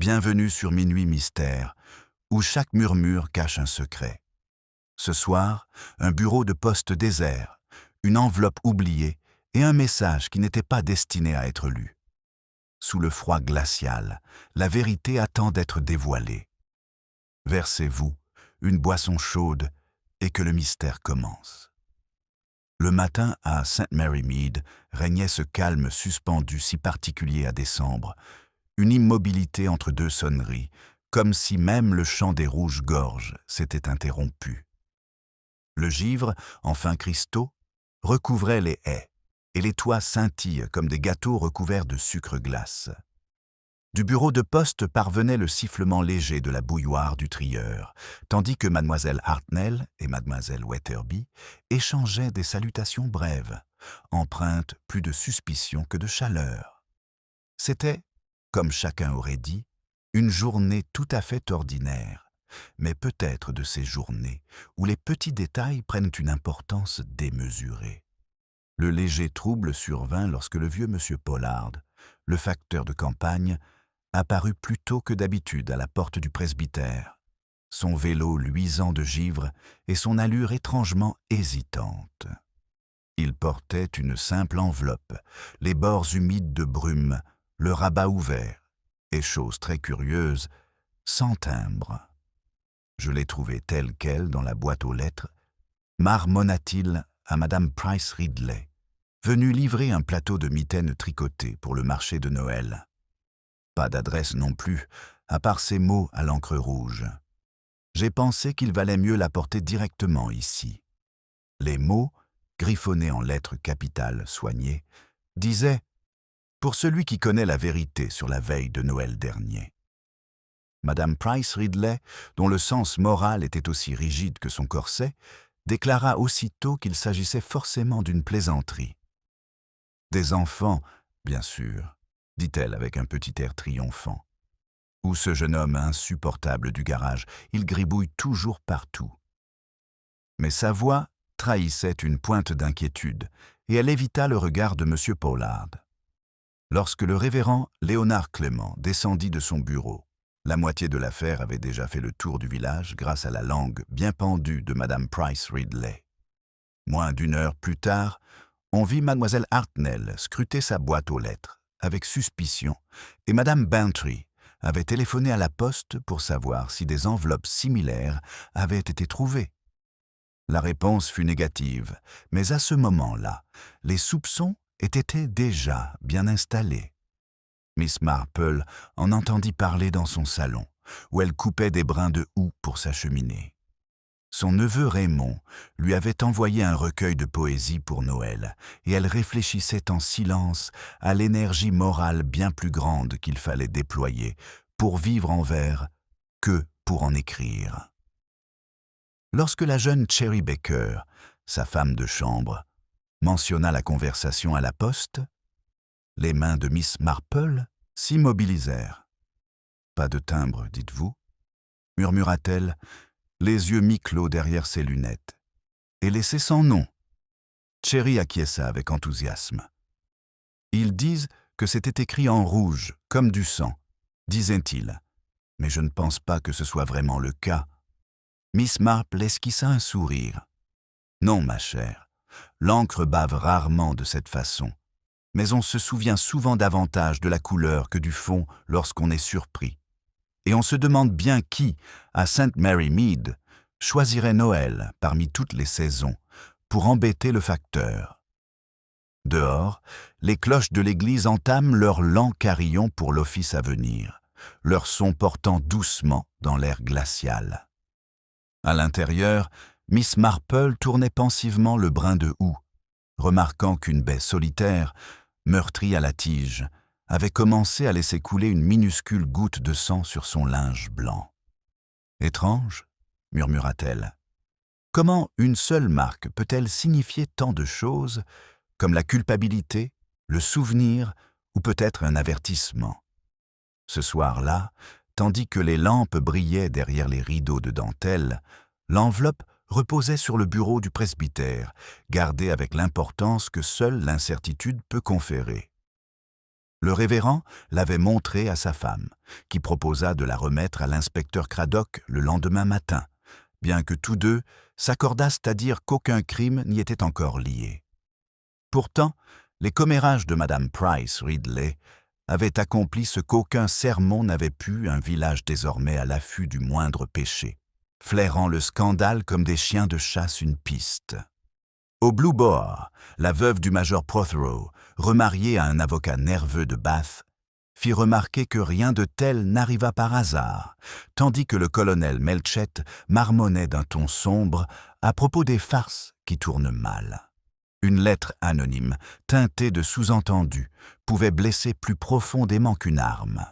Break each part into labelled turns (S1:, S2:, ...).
S1: Bienvenue sur Minuit Mystère, où chaque murmure cache un secret. Ce soir, un bureau de poste désert, une enveloppe oubliée et un message qui n'était pas destiné à être lu. Sous le froid glacial, la vérité attend d'être dévoilée. Versez-vous une boisson chaude et que le mystère commence. Le matin à St. Mary Mead régnait ce calme suspendu si particulier à décembre, une immobilité entre deux sonneries, comme si même le chant des rouges-gorges s'était interrompu. Le givre, en fin cristaux, recouvrait les haies, et les toits scintillent comme des gâteaux recouverts de sucre glace. Du bureau de poste parvenait le sifflement léger de la bouilloire du trieur, tandis que mademoiselle Hartnell et mademoiselle Wetherby échangeaient des salutations brèves, empreintes plus de suspicion que de chaleur. C'était, comme chacun aurait dit, une journée tout à fait ordinaire, mais peut-être de ces journées où les petits détails prennent une importance démesurée. Le léger trouble survint lorsque le vieux monsieur Pollard, le facteur de campagne, apparut plus tôt que d'habitude à la porte du presbytère, son vélo luisant de givre et son allure étrangement hésitante. Il portait une simple enveloppe, les bords humides de brume, le rabat ouvert, et chose très curieuse, sans timbre. Je l'ai trouvé tel quel dans la boîte aux lettres, marmonna-t-il à Madame Price Ridley, venue livrer un plateau de mitaines tricotées pour le marché de Noël. Pas d'adresse non plus, à part ces mots à l'encre rouge. J'ai pensé qu'il valait mieux l'apporter directement ici. Les mots, griffonnés en lettres capitales soignées, disaient « Pour celui qui connaît la vérité sur la veille de Noël dernier ». Madame Price Ridley, dont le sens moral était aussi rigide que son corset, déclara aussitôt qu'il s'agissait forcément d'une plaisanterie. « Des enfants, bien sûr », dit-elle avec un petit air triomphant. « Ou ce jeune homme insupportable du garage, il gribouille toujours partout. » Mais sa voix trahissait une pointe d'inquiétude, et elle évita le regard de M. Pollard. Lorsque le révérend Léonard Clément descendit de son bureau, la moitié de l'affaire avait déjà fait le tour du village grâce à la langue bien pendue de Madame Price Ridley. Moins d'une heure plus tard, on vit mademoiselle Hartnell scruter sa boîte aux lettres avec suspicion, et Madame Bantry avait téléphoné à la poste pour savoir si des enveloppes similaires avaient été trouvées. La réponse fut négative, mais à ce moment-là, les soupçons étaient déjà bien installés. Miss Marple en entendit parler dans son salon, où elle coupait des brins de houx pour sa cheminée. Son neveu Raymond lui avait envoyé un recueil de poésie pour Noël, et elle réfléchissait en silence à l'énergie morale bien plus grande qu'il fallait déployer pour vivre en vers que pour en écrire. Lorsque la jeune Cherry Baker, sa femme de chambre, mentionna la conversation à la poste, les mains de Miss Marple s'immobilisèrent. « Pas de timbre, dites-vous » murmura-t-elle, les yeux mi-clos derrière ses lunettes. « Et laissez sans nom » Cherry acquiesça avec enthousiasme. « Ils disent que c'était écrit en rouge, comme du sang, disait-il. Mais je ne pense pas que ce soit vraiment le cas. » Miss Marple esquissa un sourire. « Non, ma chère, l'encre bave rarement de cette façon, mais on se souvient souvent davantage de la couleur que du fond lorsqu'on est surpris. Et on se demande bien qui, à St. Mary Mead, choisirait Noël parmi toutes les saisons pour embêter le facteur. » Dehors, les cloches de l'église entament leur lent carillon pour l'office à venir, leur son portant doucement dans l'air glacial. À l'intérieur, Miss Marple tournait pensivement le brin de houx, remarquant qu'une baie solitaire, meurtrie à la tige, avait commencé à laisser couler une minuscule goutte de sang sur son linge blanc. « Étrange » murmura-t-elle. « Comment une seule marque peut-elle signifier tant de choses, comme la culpabilité, le souvenir ou peut-être un avertissement ?» Ce soir-là, tandis que les lampes brillaient derrière les rideaux de dentelle, l'enveloppe reposait sur le bureau du presbytère, gardée avec l'importance que seule l'incertitude peut conférer. Le révérend l'avait montrée à sa femme, qui proposa de la remettre à l'inspecteur Craddock le lendemain matin, bien que tous deux s'accordassent à dire qu'aucun crime n'y était encore lié. Pourtant, les commérages de Madame Price Ridley avaient accompli ce qu'aucun sermon n'avait pu, un village désormais à l'affût du moindre péché, flairant le scandale comme des chiens de chasse une piste. Au Blue Boar, la veuve du major Prothero, remariée à un avocat nerveux de Bath, fit remarquer que rien de tel n'arriva par hasard, tandis que le colonel Melchett marmonnait d'un ton sombre à propos des farces qui tournent mal. Une lettre anonyme, teintée de sous-entendus, pouvait blesser plus profondément qu'une arme.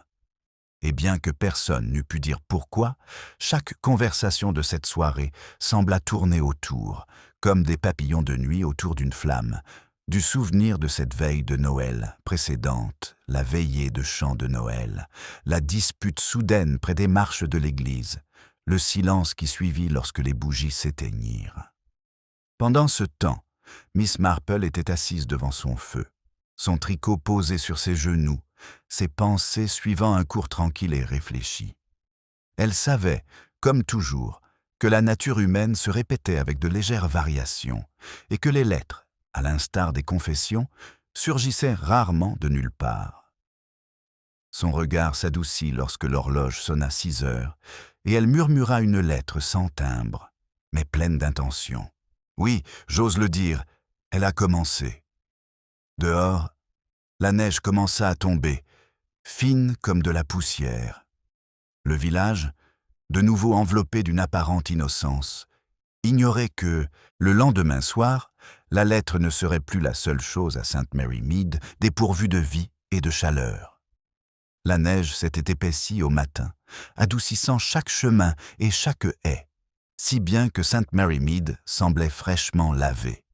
S1: Et bien que personne n'eût pu dire pourquoi, chaque conversation de cette soirée sembla tourner autour, comme des papillons de nuit autour d'une flamme, du souvenir de cette veille de Noël précédente, la veillée de chant de Noël, la dispute soudaine près des marches de l'église, le silence qui suivit lorsque les bougies s'éteignirent. Pendant ce temps, Miss Marple était assise devant son feu, son tricot posé sur ses genoux, ses pensées suivant un cours tranquille et réfléchi. Elle savait, comme toujours, que la nature humaine se répétait avec de légères variations et que les lettres, à l'instar des confessions, surgissaient rarement de nulle part. Son regard s'adoucit lorsque l'horloge sonna 6 heures et elle murmura une lettre sans timbre, mais pleine d'intention. Oui, j'ose le dire, elle a commencé. Dehors, la neige commença à tomber, fine comme de la poussière. Le village, de nouveau enveloppé d'une apparente innocence, ignorait que, le lendemain soir, la lettre ne serait plus la seule chose à St. Mary Mead dépourvue de vie et de chaleur. La neige s'était épaissie au matin, adoucissant chaque chemin et chaque haie, si bien que St. Mary Mead semblait fraîchement lavée,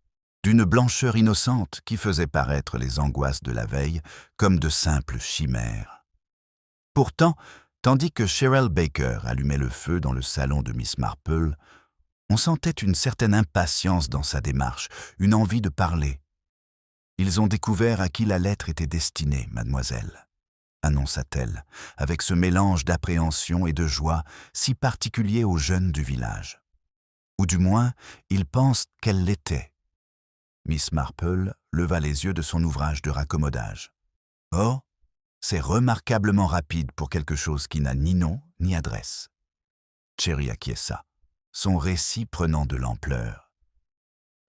S1: d'une blancheur innocente qui faisait paraître les angoisses de la veille comme de simples chimères. Pourtant, tandis que Cheryl Baker allumait le feu dans le salon de Miss Marple, on sentait une certaine impatience dans sa démarche, une envie de parler. « Ils ont découvert à qui la lettre était destinée, mademoiselle », annonça-t-elle, avec ce mélange d'appréhension et de joie si particulier aux jeunes du village. Ou du moins, ils pensent qu'elle l'était. Miss Marple leva les yeux de son ouvrage de raccommodage. « Oh, c'est remarquablement rapide pour quelque chose qui n'a ni nom ni adresse. » Cherry acquiesça, son récit prenant de l'ampleur.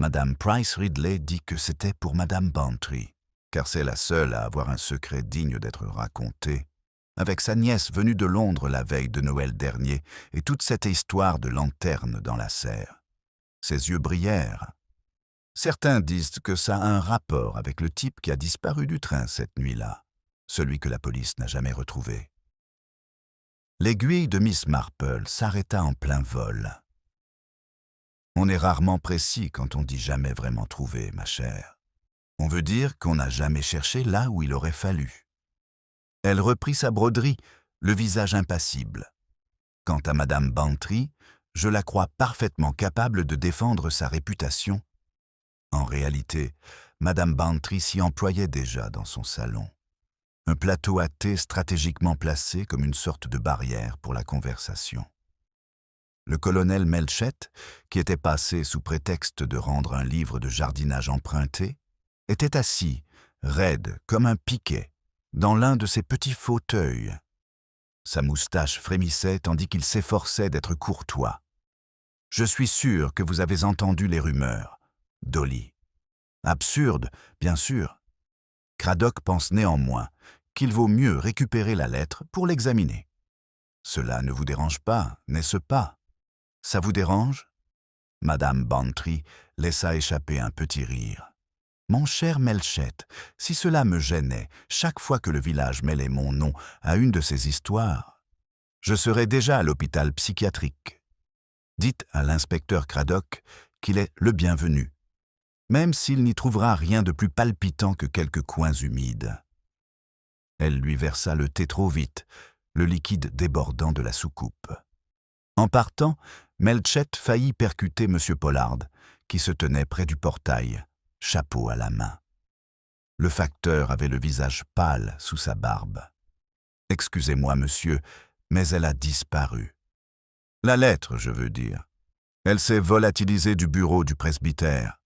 S1: Madame Price Ridley dit que c'était pour Madame Bantry, car c'est la seule à avoir un secret digne d'être raconté, avec sa nièce venue de Londres la veille de Noël dernier et toute cette histoire de lanterne dans la serre. Ses yeux brillèrent. Certains disent que ça a un rapport avec le type qui a disparu du train cette nuit-là, celui que la police n'a jamais retrouvé. L'aiguille de Miss Marple s'arrêta en plein vol. « On est rarement précis quand on dit jamais vraiment trouvé, ma chère. On veut dire qu'on n'a jamais cherché là où il aurait fallu. » Elle reprit sa broderie, le visage impassible. Quant à Madame Bantry, je la crois parfaitement capable de défendre sa réputation. En réalité, Madame Bantry s'y employait déjà dans son salon. Un plateau à thé stratégiquement placé comme une sorte de barrière pour la conversation. Le colonel Melchett, qui était passé sous prétexte de rendre un livre de jardinage emprunté, était assis, raide comme un piquet, dans l'un de ses petits fauteuils. Sa moustache frémissait tandis qu'il s'efforçait d'être courtois. « Je suis sûr que vous avez entendu les rumeurs, Dolly. Absurde, bien sûr. Craddock pense néanmoins qu'il vaut mieux récupérer la lettre pour l'examiner. Cela ne vous dérange pas, n'est-ce pas? Ça vous dérange ?» Madame Bantry laissa échapper un petit rire. « Mon cher Melchett, si cela me gênait chaque fois que le village mêlait mon nom à une de ces histoires, je serais déjà à l'hôpital psychiatrique. Dites à l'inspecteur Craddock qu'il est le bienvenu, même s'il n'y trouvera rien de plus palpitant que quelques coins humides. » Elle lui versa le thé trop vite, le liquide débordant de la soucoupe. En partant, Melchett faillit percuter M. Pollard, qui se tenait près du portail, chapeau à la main. Le facteur avait le visage pâle sous sa barbe. « Excusez-moi, monsieur, mais elle a disparu. La lettre, je veux dire. Elle s'est volatilisée du bureau du presbytère. »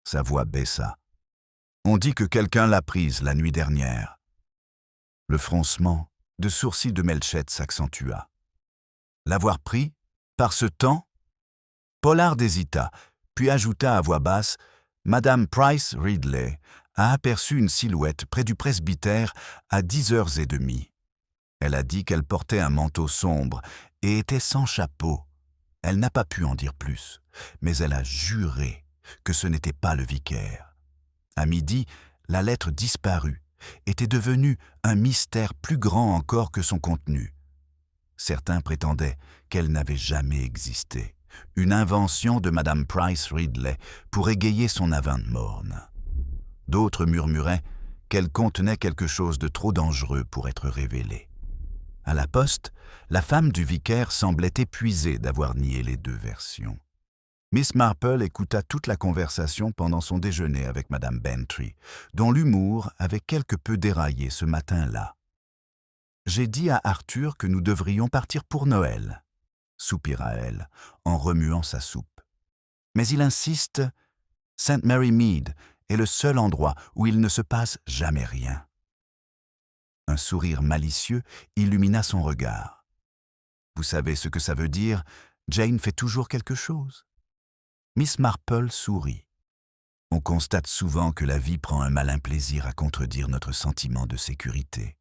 S1: Sa voix baissa. « On dit que quelqu'un l'a prise la nuit dernière. » Le froncement de sourcils de Melchett s'accentua. « L'avoir pris? Par ce temps ?» Pollard hésita, puis ajouta à voix basse « Madame Price Ridley a aperçu une silhouette près du presbytère à 10h30. Elle a dit qu'elle portait un manteau sombre et était sans chapeau. Elle n'a pas pu en dire plus, mais elle a juré que ce n'était pas le vicaire. À midi, la lettre disparue était devenue un mystère plus grand encore que son contenu. Certains prétendaient qu'elle n'avait jamais existé, une invention de Madame Price Ridley pour égayer son avinte morne. D'autres murmuraient qu'elle contenait quelque chose de trop dangereux pour être révélé. À la poste, la femme du vicaire semblait épuisée d'avoir nié les deux versions. Miss Marple écouta toute la conversation pendant son déjeuner avec Madame Bantry, dont l'humour avait quelque peu déraillé ce matin-là. « J'ai dit à Arthur que nous devrions partir pour Noël, » soupira-elle, en remuant sa soupe. « Mais il insiste, St. Mary Mead est le seul endroit où il ne se passe jamais rien. » Un sourire malicieux illumina son regard. « Vous savez ce que ça veut dire, Jane fait toujours quelque chose. » Miss Marple sourit. « On constate souvent que la vie prend un malin plaisir à contredire notre sentiment de sécurité. »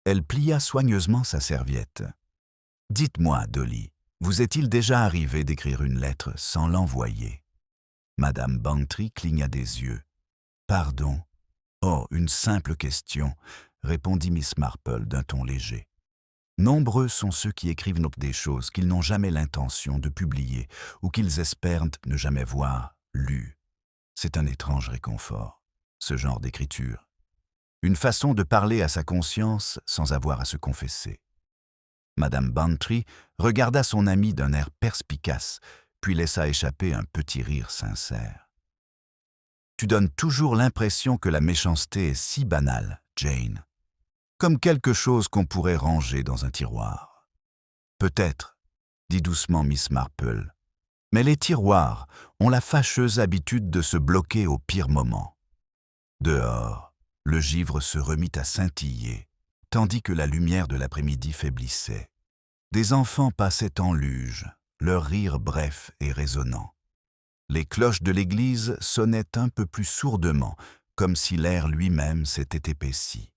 S1: Elle plia soigneusement sa serviette. « Dites-moi, Dolly, vous est-il déjà arrivé d'écrire une lettre sans l'envoyer ?» Madame Bantry cligna des yeux. « Pardon. Oh, une simple question, » répondit Miss Marple d'un ton léger. « Nombreux sont ceux qui écrivent des choses qu'ils n'ont jamais l'intention de publier ou qu'ils espèrent ne jamais voir lues. C'est un étrange réconfort, ce genre d'écriture. Une façon de parler à sa conscience sans avoir à se confesser. » Madame Bantry regarda son amie d'un air perspicace, puis laissa échapper un petit rire sincère. « Tu donnes toujours l'impression que la méchanceté est si banale, Jane. Comme quelque chose qu'on pourrait ranger dans un tiroir. »« Peut-être, » dit doucement Miss Marple, « mais les tiroirs ont la fâcheuse habitude de se bloquer au pire moment. » Dehors, le givre se remit à scintiller, tandis que la lumière de l'après-midi faiblissait. Des enfants passaient en luge, leur rire bref et résonnant. Les cloches de l'église sonnaient un peu plus sourdement, comme si l'air lui-même s'était épaissi.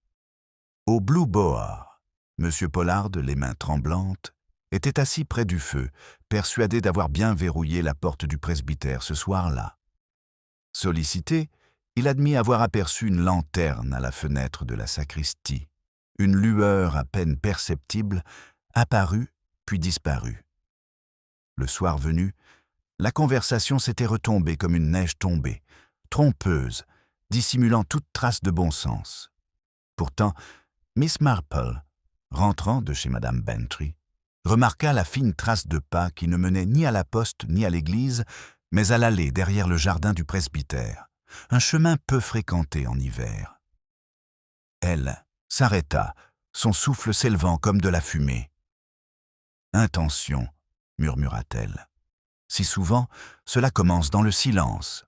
S1: Au Blue Boar, M. Pollard, les mains tremblantes, était assis près du feu, persuadé d'avoir bien verrouillé la porte du presbytère ce soir-là. Sollicité, il admit avoir aperçu une lanterne à la fenêtre de la sacristie. Une lueur à peine perceptible apparut puis disparut. Le soir venu, la conversation s'était retombée comme une neige tombée, trompeuse, dissimulant toute trace de bon sens. Pourtant, Miss Marple, rentrant de chez Madame Bantry, remarqua la fine trace de pas qui ne menait ni à la poste ni à l'église, mais à l'allée derrière le jardin du presbytère, un chemin peu fréquenté en hiver. Elle s'arrêta, son souffle s'élevant comme de la fumée. « Intention », murmura-t-elle. « Si souvent, cela commence dans le silence. »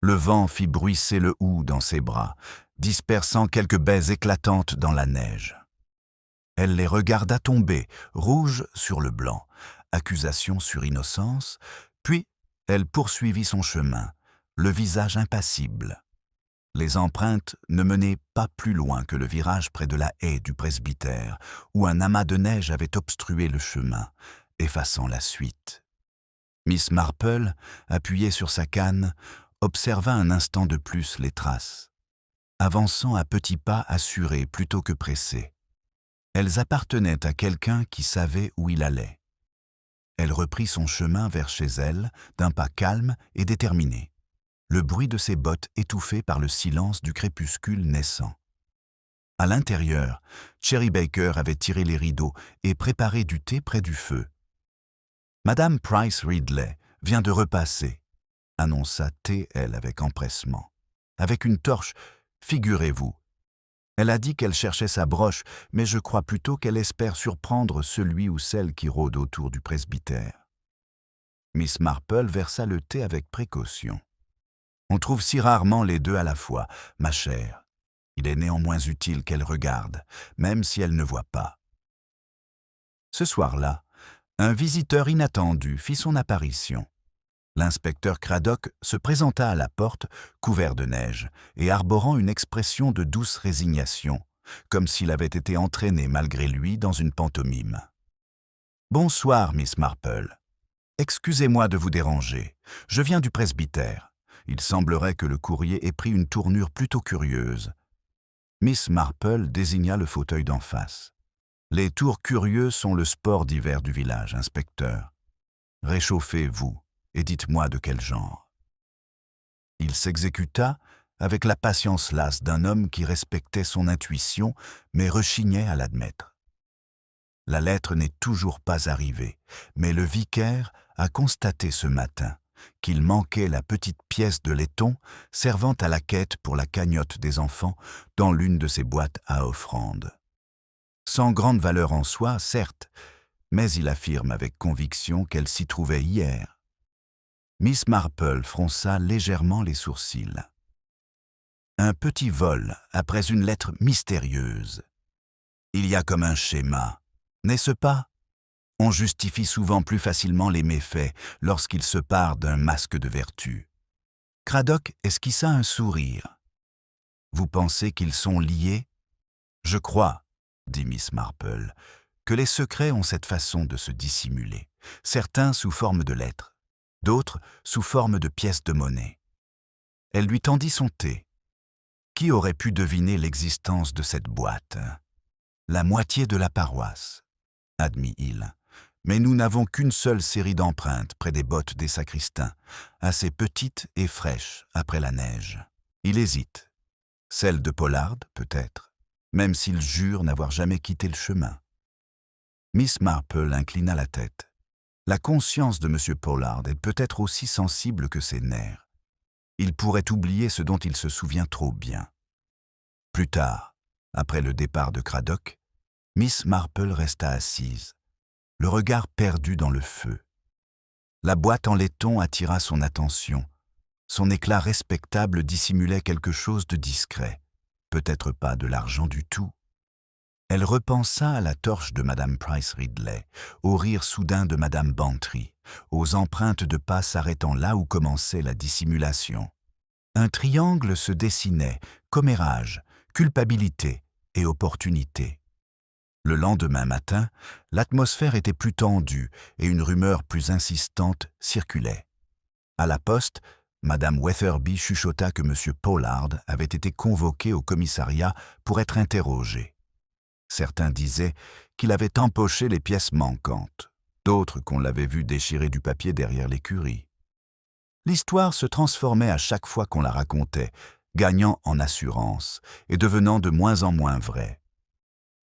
S1: Le vent fit bruisser le houx dans ses bras, dispersant quelques baies éclatantes dans la neige. Elle les regarda tomber, rouges sur le blanc, accusation sur innocence, puis elle poursuivit son chemin, le visage impassible. Les empreintes ne menaient pas plus loin que le virage près de la haie du presbytère, où un amas de neige avait obstrué le chemin, effaçant la suite. Miss Marple, appuyée sur sa canne, observa un instant de plus les traces, avançant à petits pas assurés plutôt que pressés. Elles appartenaient à quelqu'un qui savait où il allait. Elle reprit son chemin vers chez elle, d'un pas calme et déterminé, le bruit de ses bottes étouffé par le silence du crépuscule naissant. À l'intérieur, Cherry Baker avait tiré les rideaux et préparé du thé près du feu. « Madame Price Ridley vient de repasser », annonça T.L. avec empressement. « Avec une torche, Figurez-vous. Elle a dit qu'elle cherchait sa broche, mais je crois plutôt qu'elle espère surprendre celui ou celle qui rôde autour du presbytère. » Miss Marple versa le thé avec précaution. « On trouve si rarement les deux à la fois, ma chère. Il est néanmoins utile qu'elle regarde, même si elle ne voit pas. » Ce soir-là, un visiteur inattendu fit son apparition. L'inspecteur Craddock se présenta à la porte, couvert de neige, et arborant une expression de douce résignation, comme s'il avait été entraîné malgré lui dans une pantomime. « Bonsoir, Miss Marple. Excusez-moi de vous déranger. Je viens du presbytère. Il semblerait que le courrier ait pris une tournure plutôt curieuse. » Miss Marple désigna le fauteuil d'en face. « Les tours curieux sont le sport d'hiver du village, inspecteur. Réchauffez-vous et dites-moi de quel genre. » Il s'exécuta avec la patience lasse d'un homme qui respectait son intuition mais rechignait à l'admettre. La lettre n'est toujours pas arrivée, mais le vicaire a constaté ce matin qu'il manquait la petite pièce de laiton servant à la quête pour la cagnotte des enfants dans l'une de ses boîtes à offrandes. Sans grande valeur en soi, certes, mais il affirme avec conviction qu'elle s'y trouvait hier. Miss Marple fronça légèrement les sourcils. Un petit vol après une lettre mystérieuse. Il y a comme un schéma, n'est-ce pas? On justifie souvent plus facilement les méfaits lorsqu'il se part d'un masque de vertu. Craddock esquissa un sourire. « Vous pensez qu'ils sont liés? » « Je crois, » dit Miss Marple, « que les secrets ont cette façon de se dissimuler, certains sous forme de lettres, d'autres sous forme de pièces de monnaie. » Elle lui tendit son thé. Qui aurait pu deviner l'existence de cette boîte? La moitié de la paroisse, admit-il. Mais nous n'avons qu'une seule série d'empreintes près des bottes des sacristains, assez petites et fraîches après la neige. Il hésite. Celle de Pollard, peut-être, même s'il jure n'avoir jamais quitté le chemin. Miss Marple inclina la tête. La conscience de M. Pollard est peut-être aussi sensible que ses nerfs. Il pourrait oublier ce dont il se souvient trop bien. Plus tard, après le départ de Craddock, Miss Marple resta assise, le regard perdu dans le feu. La boîte en laiton attira son attention. Son éclat respectable dissimulait quelque chose de discret, peut-être pas de l'argent du tout. Elle repensa à la torche de Madame Price Ridley, au rire soudain de Madame Bantry, aux empreintes de pas s'arrêtant là où commençait la dissimulation. Un triangle se dessinait, commérage, culpabilité et opportunité. Le lendemain matin, l'atmosphère était plus tendue et une rumeur plus insistante circulait. À la poste, Madame Weatherby chuchota que M. Pollard avait été convoqué au commissariat pour être interrogé. Certains disaient qu'il avait empoché les pièces manquantes, d'autres qu'on l'avait vu déchirer du papier derrière l'écurie. L'histoire se transformait à chaque fois qu'on la racontait, gagnant en assurance et devenant de moins en moins vraie.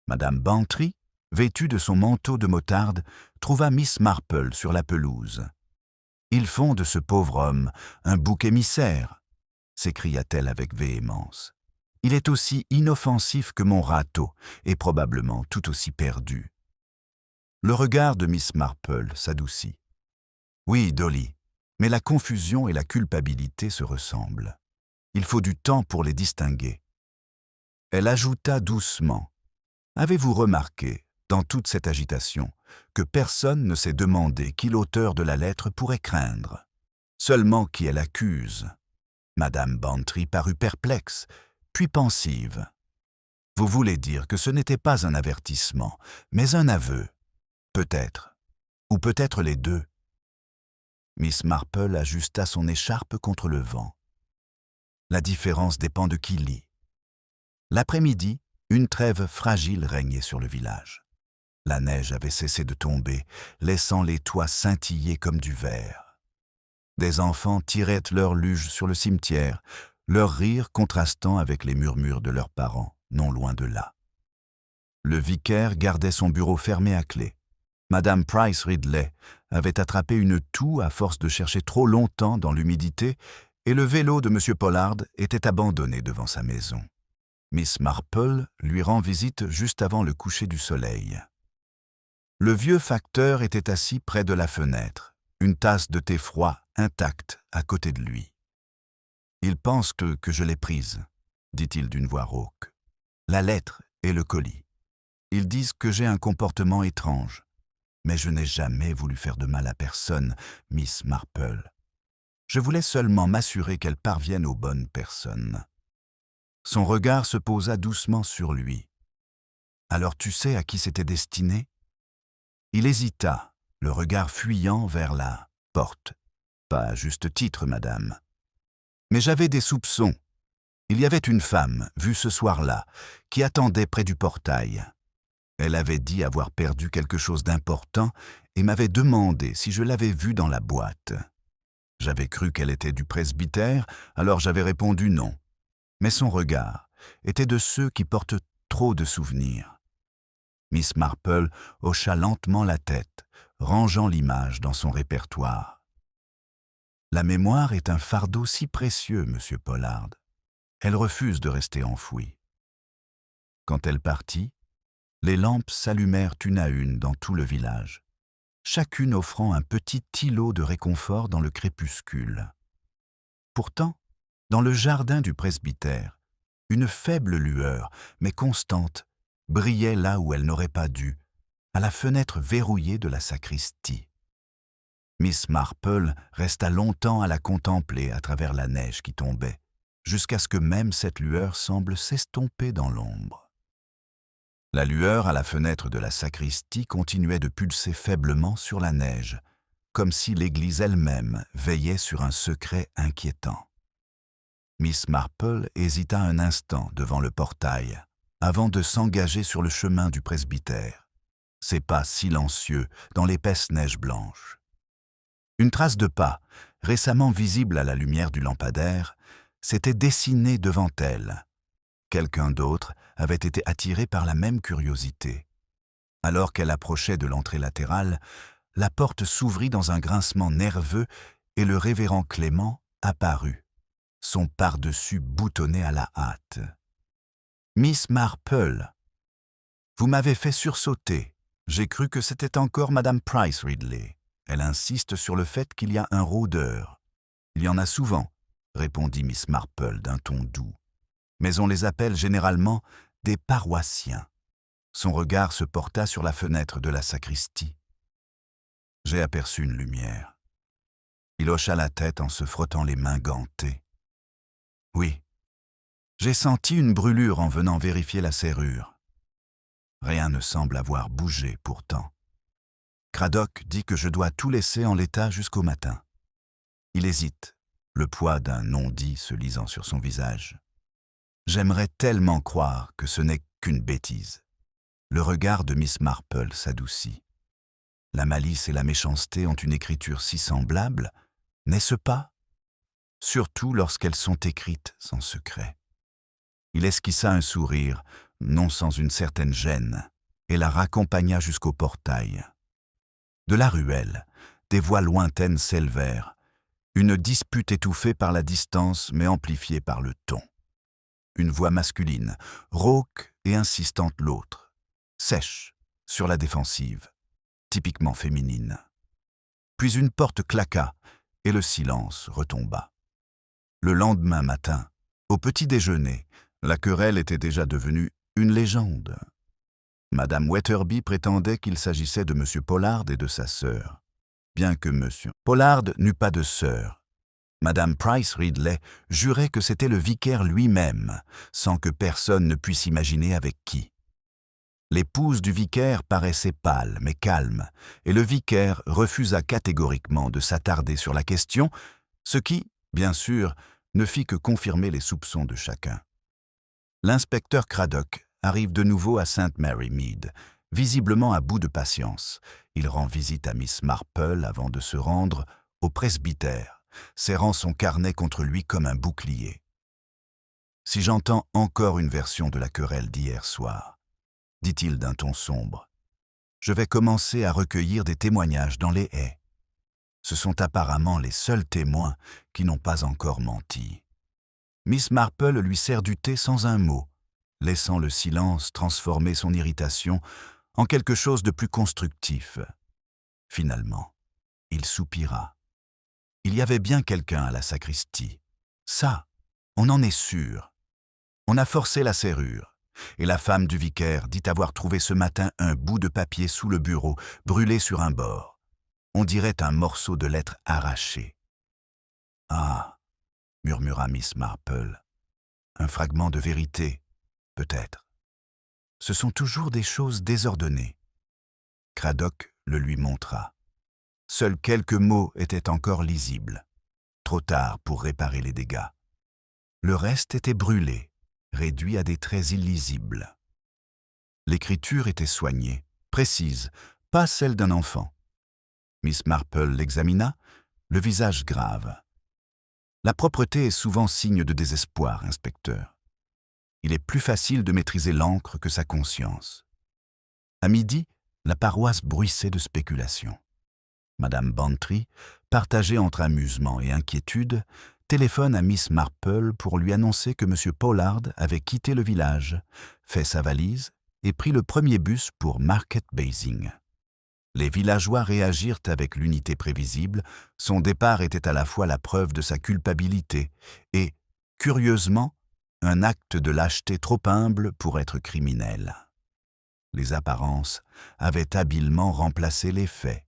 S1: Madame Bantry, vêtue de son manteau de motarde, trouva Miss Marple sur la pelouse. « Ils font de ce pauvre homme un bouc émissaire !» s'écria-t-elle avec véhémence. « Il est aussi inoffensif que mon râteau, et probablement tout aussi perdu. » Le regard de Miss Marple s'adoucit. « Oui, Dolly, mais la confusion et la culpabilité se ressemblent. Il faut du temps pour les distinguer. » Elle ajouta doucement. Avez-vous remarqué, dans toute cette agitation, que personne ne s'est demandé qui l'auteur de la lettre pourrait craindre? Seulement qui elle accuse. Madame Bantry parut perplexe, puis pensive. Vous voulez dire que ce n'était pas un avertissement, mais un aveu? Peut-être. Ou peut-être les deux. Miss Marple ajusta son écharpe contre le vent. La différence dépend de qui lit. L'après-midi, une trêve fragile régnait sur le village. La neige avait cessé de tomber, laissant les toits scintiller comme du verre. Des enfants tiraient leur luge sur le cimetière, leur rire contrastant avec les murmures de leurs parents, non loin de là. Le vicaire gardait son bureau fermé à clé. Madame Price Ridley avait attrapé une toux à force de chercher trop longtemps dans l'humidité et le vélo de M. Pollard était abandonné devant sa maison. Miss Marple lui rend visite juste avant le coucher du soleil. Le vieux facteur était assis près de la fenêtre, une tasse de thé froid intacte à côté de lui. « Ils pensent que je l'ai prise, » dit-il d'une voix rauque. « La lettre et le colis. Ils disent que j'ai un comportement étrange. Mais je n'ai jamais voulu faire de mal à personne, Miss Marple. Je voulais seulement m'assurer qu'elle parvienne aux bonnes personnes. » Son regard se posa doucement sur lui. « Alors tu sais à qui c'était destiné ?» Il hésita, le regard fuyant vers la porte. « Pas à juste titre, madame. » Mais j'avais des soupçons. Il y avait une femme, vue ce soir-là, qui attendait près du portail. Elle avait dit avoir perdu quelque chose d'important et m'avait demandé si je l'avais vue dans la boîte. J'avais cru qu'elle était du presbytère, alors j'avais répondu non. Mais son regard était de ceux qui portent trop de souvenirs. Miss Marple hocha lentement la tête, rangeant l'image dans son répertoire. « La mémoire est un fardeau si précieux, Monsieur Pollard. Elle refuse de rester enfouie. » Quand elle partit, les lampes s'allumèrent une à une dans tout le village, chacune offrant un petit îlot de réconfort dans le crépuscule. Pourtant, dans le jardin du presbytère, une faible lueur, mais constante, brillait là où elle n'aurait pas dû, à la fenêtre verrouillée de la sacristie. Miss Marple resta longtemps à la contempler à travers la neige qui tombait, jusqu'à ce que même cette lueur semble s'estomper dans l'ombre. La lueur à la fenêtre de la sacristie continuait de pulser faiblement sur la neige, comme si l'église elle-même veillait sur un secret inquiétant. Miss Marple hésita un instant devant le portail, avant de s'engager sur le chemin du presbytère, ses pas silencieux dans l'épaisse neige blanche. Une trace de pas, récemment visible à la lumière du lampadaire, s'était dessinée devant elle. Quelqu'un d'autre avait été attiré par la même curiosité. Alors qu'elle approchait de l'entrée latérale, la porte s'ouvrit dans un grincement nerveux et le révérend Clément apparut, son pardessus boutonné à la hâte. « Miss Marple, vous m'avez fait sursauter. J'ai cru que c'était encore Madame Price Ridley. Elle insiste sur le fait qu'il y a un rôdeur. »« Il y en a souvent, » répondit Miss Marple d'un ton doux. « Mais on les appelle généralement des paroissiens. » Son regard se porta sur la fenêtre de la sacristie. J'ai aperçu une lumière. Il hocha la tête en se frottant les mains gantées. « Oui, j'ai senti une brûlure en venant vérifier la serrure. Rien ne semble avoir bougé pourtant. Craddock dit que je dois tout laisser en l'état jusqu'au matin. Il hésite, le poids d'un non-dit se lisant sur son visage. J'aimerais tellement croire que ce n'est qu'une bêtise. » Le regard de Miss Marple s'adoucit. La malice et la méchanceté ont une écriture si semblable, n'est-ce pas? Surtout lorsqu'elles sont écrites sans secret. Il esquissa un sourire, non sans une certaine gêne, et la raccompagna jusqu'au portail. De la ruelle, des voix lointaines s'élevèrent, une dispute étouffée par la distance mais amplifiée par le ton. Une voix masculine, rauque et insistante l'autre, sèche, sur la défensive, typiquement féminine. Puis une porte claqua et le silence retomba. Le lendemain matin, au petit déjeuner, la querelle était déjà devenue une légende. Madame Wetherby prétendait qu'il s'agissait de M. Pollard et de sa sœur, bien que M. Pollard n'eût pas de sœur. Madame Price Ridley jurait que c'était le vicaire lui-même, sans que personne ne puisse imaginer avec qui. L'épouse du vicaire paraissait pâle mais calme, et le vicaire refusa catégoriquement de s'attarder sur la question, ce qui, bien sûr, ne fit que confirmer les soupçons de chacun. L'inspecteur Craddock arrive de nouveau à St. Mary Mead, visiblement à bout de patience. Il rend visite à Miss Marple avant de se rendre au presbytère, serrant son carnet contre lui comme un bouclier. « Si j'entends encore une version de la querelle d'hier soir, » dit-il d'un ton sombre, « je vais commencer à recueillir des témoignages dans les haies. Ce sont apparemment les seuls témoins qui n'ont pas encore menti. » Miss Marple lui sert du thé sans un mot, laissant le silence transformer son irritation en quelque chose de plus constructif. Finalement, il soupira. Il y avait bien quelqu'un à la sacristie. Ça, on en est sûr. On a forcé la serrure, et la femme du vicaire dit avoir trouvé ce matin un bout de papier sous le bureau, brûlé sur un bord. On dirait un morceau de lettre arraché. « Ah !» murmura Miss Marple. « Un fragment de vérité, peut-être. Ce sont toujours des choses désordonnées. » Cradock le lui montra. Seuls quelques mots étaient encore lisibles. Trop tard pour réparer les dégâts. Le reste était brûlé, réduit à des traits illisibles. L'écriture était soignée, précise, pas celle d'un enfant. Miss Marple l'examina, le visage grave. La propreté est souvent signe de désespoir, inspecteur. Il est plus facile de maîtriser l'encre que sa conscience. À midi, la paroisse bruissait de spéculations. Madame Bantry, partagée entre amusement et inquiétude, téléphone à Miss Marple pour lui annoncer que M. Pollard avait quitté le village, fait sa valise et pris le premier bus pour Market Basing. Les villageois réagirent avec l'unité prévisible, son départ était à la fois la preuve de sa culpabilité et, curieusement, un acte de lâcheté trop humble pour être criminel. Les apparences avaient habilement remplacé les faits.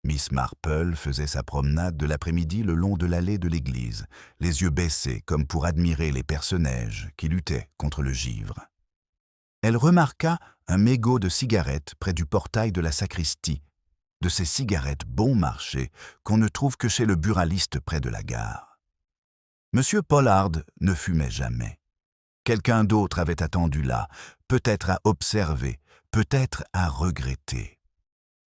S1: Miss Marple faisait sa promenade de l'après-midi le long de l'allée de l'église, les yeux baissés comme pour admirer les personnages qui luttaient contre le givre. Elle remarqua un mégot de cigarettes près du portail de la sacristie, de ces cigarettes bon marché qu'on ne trouve que chez le buraliste près de la gare. Monsieur Pollard ne fumait jamais. Quelqu'un d'autre avait attendu là, peut-être à observer, peut-être à regretter.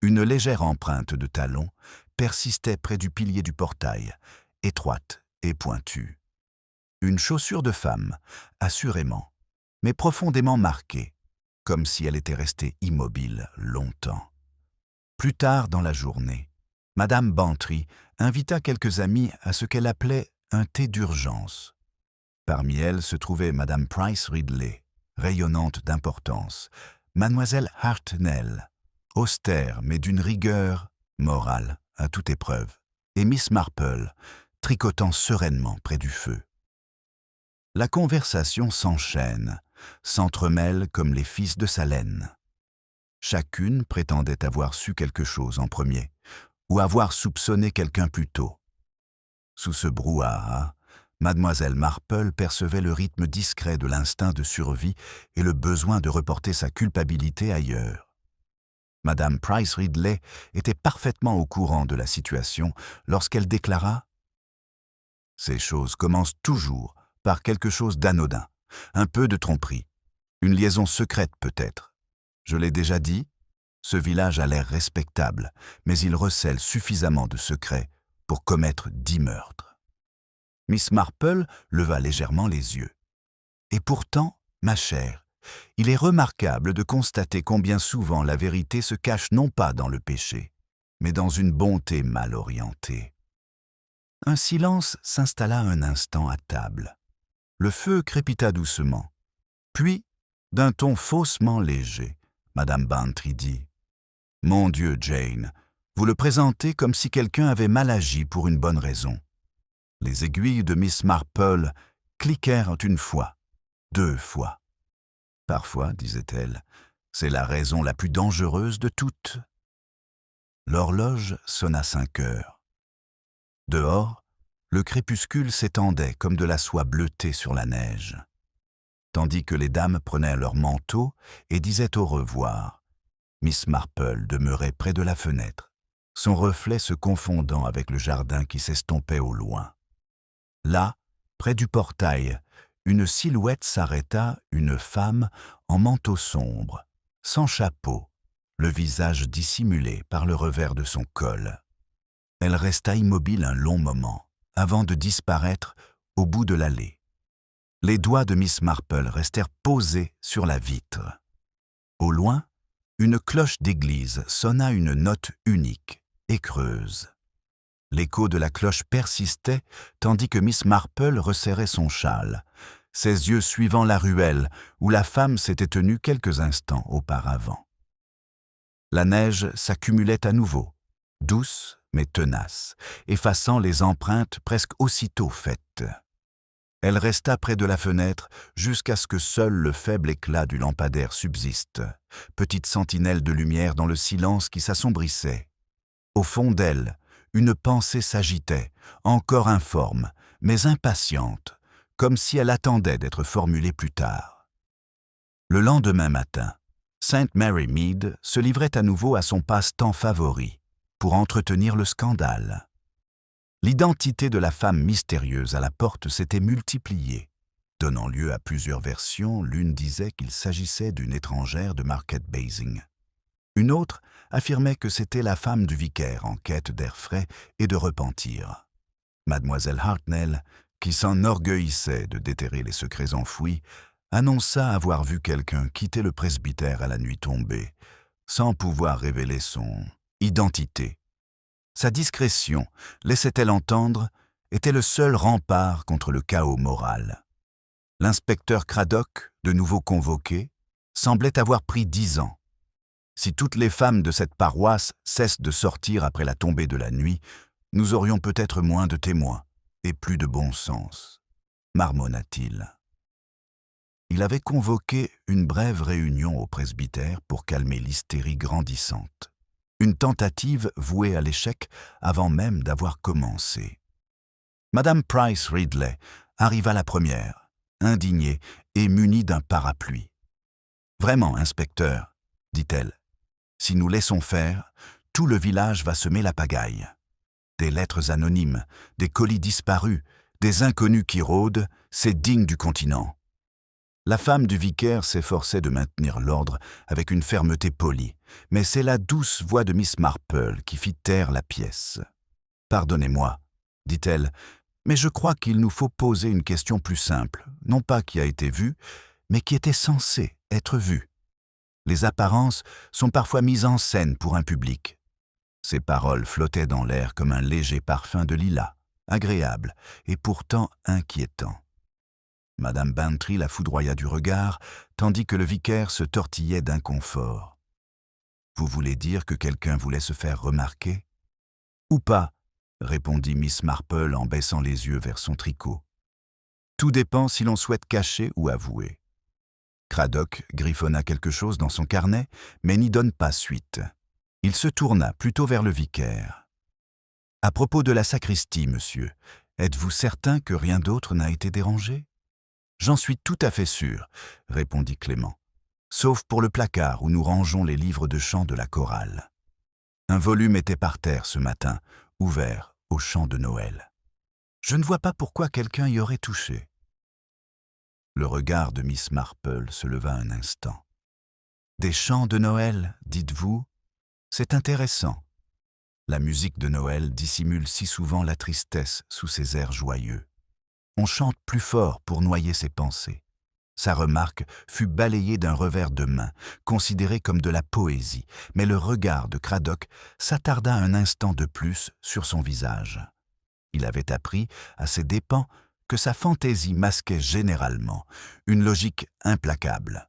S1: Une légère empreinte de talon persistait près du pilier du portail, étroite et pointue. Une chaussure de femme, assurément, mais profondément marquée, comme si elle était restée immobile longtemps. Plus tard dans la journée, Madame Bantry invita quelques amis à ce qu'elle appelait un thé d'urgence. Parmi elles se trouvait Madame Price Ridley, rayonnante d'importance, Mademoiselle Hartnell, austère mais d'une rigueur morale à toute épreuve, et Miss Marple, tricotant sereinement près du feu. La conversation s'enchaîne, s'entremêle comme les fils de sa laine. Chacune prétendait avoir su quelque chose en premier, ou avoir soupçonné quelqu'un plus tôt. Sous ce brouhaha, Mademoiselle Marple percevait le rythme discret de l'instinct de survie et le besoin de reporter sa culpabilité ailleurs. Madame Price Ridley était parfaitement au courant de la situation lorsqu'elle déclara « Ces choses commencent toujours par quelque chose d'anodin, un peu de tromperie, une liaison secrète peut-être. Je l'ai déjà dit, ce village a l'air respectable, mais il recèle suffisamment de secrets pour commettre 10 meurtres. » Miss Marple leva légèrement les yeux. « Et pourtant, ma chère, il est remarquable de constater combien souvent la vérité se cache non pas dans le péché, mais dans une bonté mal orientée. » Un silence s'installa un instant à table. Le feu crépita doucement. Puis, d'un ton faussement léger, Madame Bantry dit « Mon Dieu, Jane, vous le présentez comme si quelqu'un avait mal agi pour une bonne raison. » Les aiguilles de Miss Marple cliquèrent une fois, 2 fois. « Parfois, disait-elle, c'est la raison la plus dangereuse de toutes. » L'horloge sonna 5 heures. Dehors, le crépuscule s'étendait comme de la soie bleutée sur la neige. Tandis que les dames prenaient leurs manteaux et disaient au revoir, Miss Marple demeurait près de la fenêtre, son reflet se confondant avec le jardin qui s'estompait au loin. Là, près du portail, une silhouette s'arrêta, une femme en manteau sombre, sans chapeau, le visage dissimulé par le revers de son col. Elle resta immobile un long moment, avant de disparaître au bout de l'allée. Les doigts de Miss Marple restèrent posés sur la vitre. Au loin, une cloche d'église sonna une note unique et creuse. L'écho de la cloche persistait tandis que Miss Marple resserrait son châle. ses yeux suivant la ruelle où la femme s'était tenue quelques instants auparavant. La neige s'accumulait à nouveau, douce mais tenace, effaçant les empreintes presque aussitôt faites. Elle resta près de la fenêtre jusqu'à ce que seul le faible éclat du lampadaire subsiste, petite sentinelle de lumière dans le silence qui s'assombrissait. Au fond d'elle, une pensée s'agitait, encore informe, mais impatiente, comme si elle attendait d'être formulée plus tard. Le lendemain matin, Sainte Mary Mead se livrait à nouveau à son passe-temps favori, pour entretenir le scandale. L'identité de la femme mystérieuse à la porte s'était multipliée, donnant lieu à plusieurs versions. L'une disait qu'il s'agissait d'une étrangère de Market Basing. Une autre affirmait que c'était la femme du vicaire en quête d'air frais et de repentir. Mademoiselle Hartnell, qui s'enorgueillissait de déterrer les secrets enfouis, annonça avoir vu quelqu'un quitter le presbytère à la nuit tombée, sans pouvoir révéler son identité. Sa discrétion, laissait-elle entendre, était le seul rempart contre le chaos moral. L'inspecteur Craddock, de nouveau convoqué, semblait avoir pris 10 ans. Si toutes les femmes de cette paroisse cessent de sortir après la tombée de la nuit, nous aurions peut-être moins de témoins et plus de bon sens, marmonna-t-il. Il avait convoqué une brève réunion au presbytère pour calmer l'hystérie grandissante. Une tentative vouée à l'échec avant même d'avoir commencé. Madame Price Ridley arriva la première, indignée et munie d'un parapluie. « Vraiment, inspecteur, dit-elle, si nous laissons faire, tout le village va semer la pagaille. Des lettres anonymes, des colis disparus, des inconnus qui rôdent, c'est digne du continent. » La femme du vicaire s'efforçait de maintenir l'ordre avec une fermeté polie, mais c'est la douce voix de Miss Marple qui fit taire la pièce. « Pardonnez-moi, dit-elle, mais je crois qu'il nous faut poser une question plus simple, non pas qui a été vue, mais qui était censée être vue. Les apparences sont parfois mises en scène pour un public. » Ces paroles flottaient dans l'air comme un léger parfum de lilas, agréable et pourtant inquiétant. Madame Bantry la foudroya du regard, tandis que le vicaire se tortillait d'inconfort. « Vous voulez dire que quelqu'un voulait se faire remarquer ?»« Ou pas, » répondit Miss Marple en baissant les yeux vers son tricot. « Tout dépend si l'on souhaite cacher ou avouer. » Craddock griffonna quelque chose dans son carnet, mais n'y donne pas suite. Il se tourna plutôt vers le vicaire. « À propos de la sacristie, monsieur, êtes-vous certain que rien d'autre n'a été dérangé ?»« J'en suis tout à fait sûr, » répondit Clément, « sauf pour le placard où nous rangeons les livres de chant de la chorale. Un volume était par terre ce matin, ouvert au chant de Noël. Je ne vois pas pourquoi quelqu'un y aurait touché. » Le regard de Miss Marple se leva un instant. « Des chants de Noël, dites-vous ? C'est intéressant. La musique de Noël dissimule si souvent la tristesse sous ses airs joyeux. On chante plus fort pour noyer ses pensées. » Sa remarque fut balayée d'un revers de main, considérée comme de la poésie, mais le regard de Craddock s'attarda un instant de plus sur son visage. Il avait appris, à ses dépens, que sa fantaisie masquait généralement une logique implacable.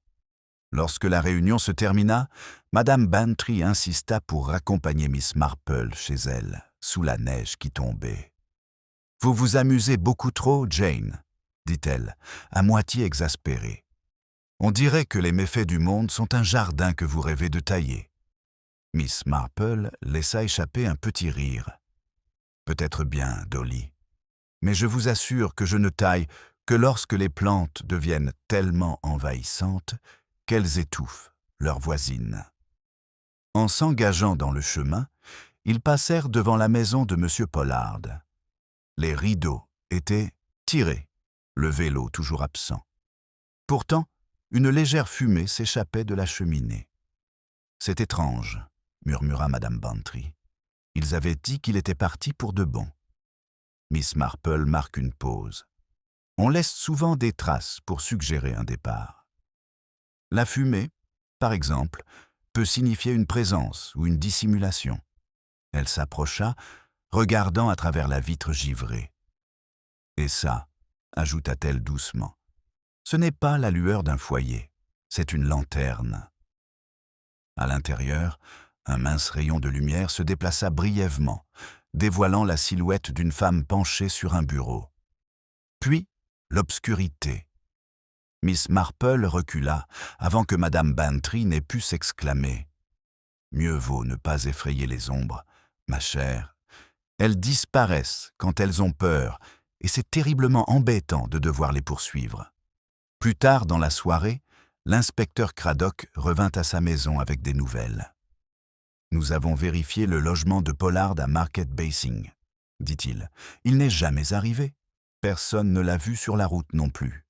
S1: Lorsque la réunion se termina, Madame Bantry insista pour raccompagner Miss Marple chez elle, sous la neige qui tombait. « Vous vous amusez beaucoup trop, Jane, » dit-elle, à moitié exaspérée. « On dirait que les méfaits du monde sont un jardin que vous rêvez de tailler. » Miss Marple laissa échapper un petit rire. « Peut-être bien, Dolly, mais je vous assure que je ne taille que lorsque les plantes deviennent tellement envahissantes qu'elles étouffent leurs voisines. » En s'engageant dans le chemin, ils passèrent devant la maison de M. Pollard. Les rideaux étaient tirés, le vélo toujours absent. Pourtant, une légère fumée s'échappait de la cheminée. « C'est étrange, » murmura Madame Bantry. « Ils avaient dit qu'il était parti pour de bon. » Miss Marple marque une pause. On laisse souvent des traces pour suggérer un départ. La fumée, par exemple, peut signifier une présence ou une dissimulation. Elle s'approcha, regardant à travers la vitre givrée. « Et ça, ajouta-t-elle doucement, Ce n'est pas la lueur d'un foyer, c'est une lanterne. À l'intérieur, un mince rayon de lumière se déplaça brièvement, dévoilant la silhouette d'une femme penchée sur un bureau. Puis, l'obscurité. Miss Marple recula avant que Madame Bantry n'ait pu s'exclamer. « Mieux vaut ne pas effrayer les ombres, ma chère. Elles disparaissent quand elles ont peur, et c'est terriblement embêtant de devoir les poursuivre. » Plus tard dans la soirée, l'inspecteur Craddock revint à sa maison avec des nouvelles. « Nous avons vérifié le logement de Pollard à Market Basing, dit-il. Il n'est jamais arrivé. Personne ne l'a vu sur la route non plus.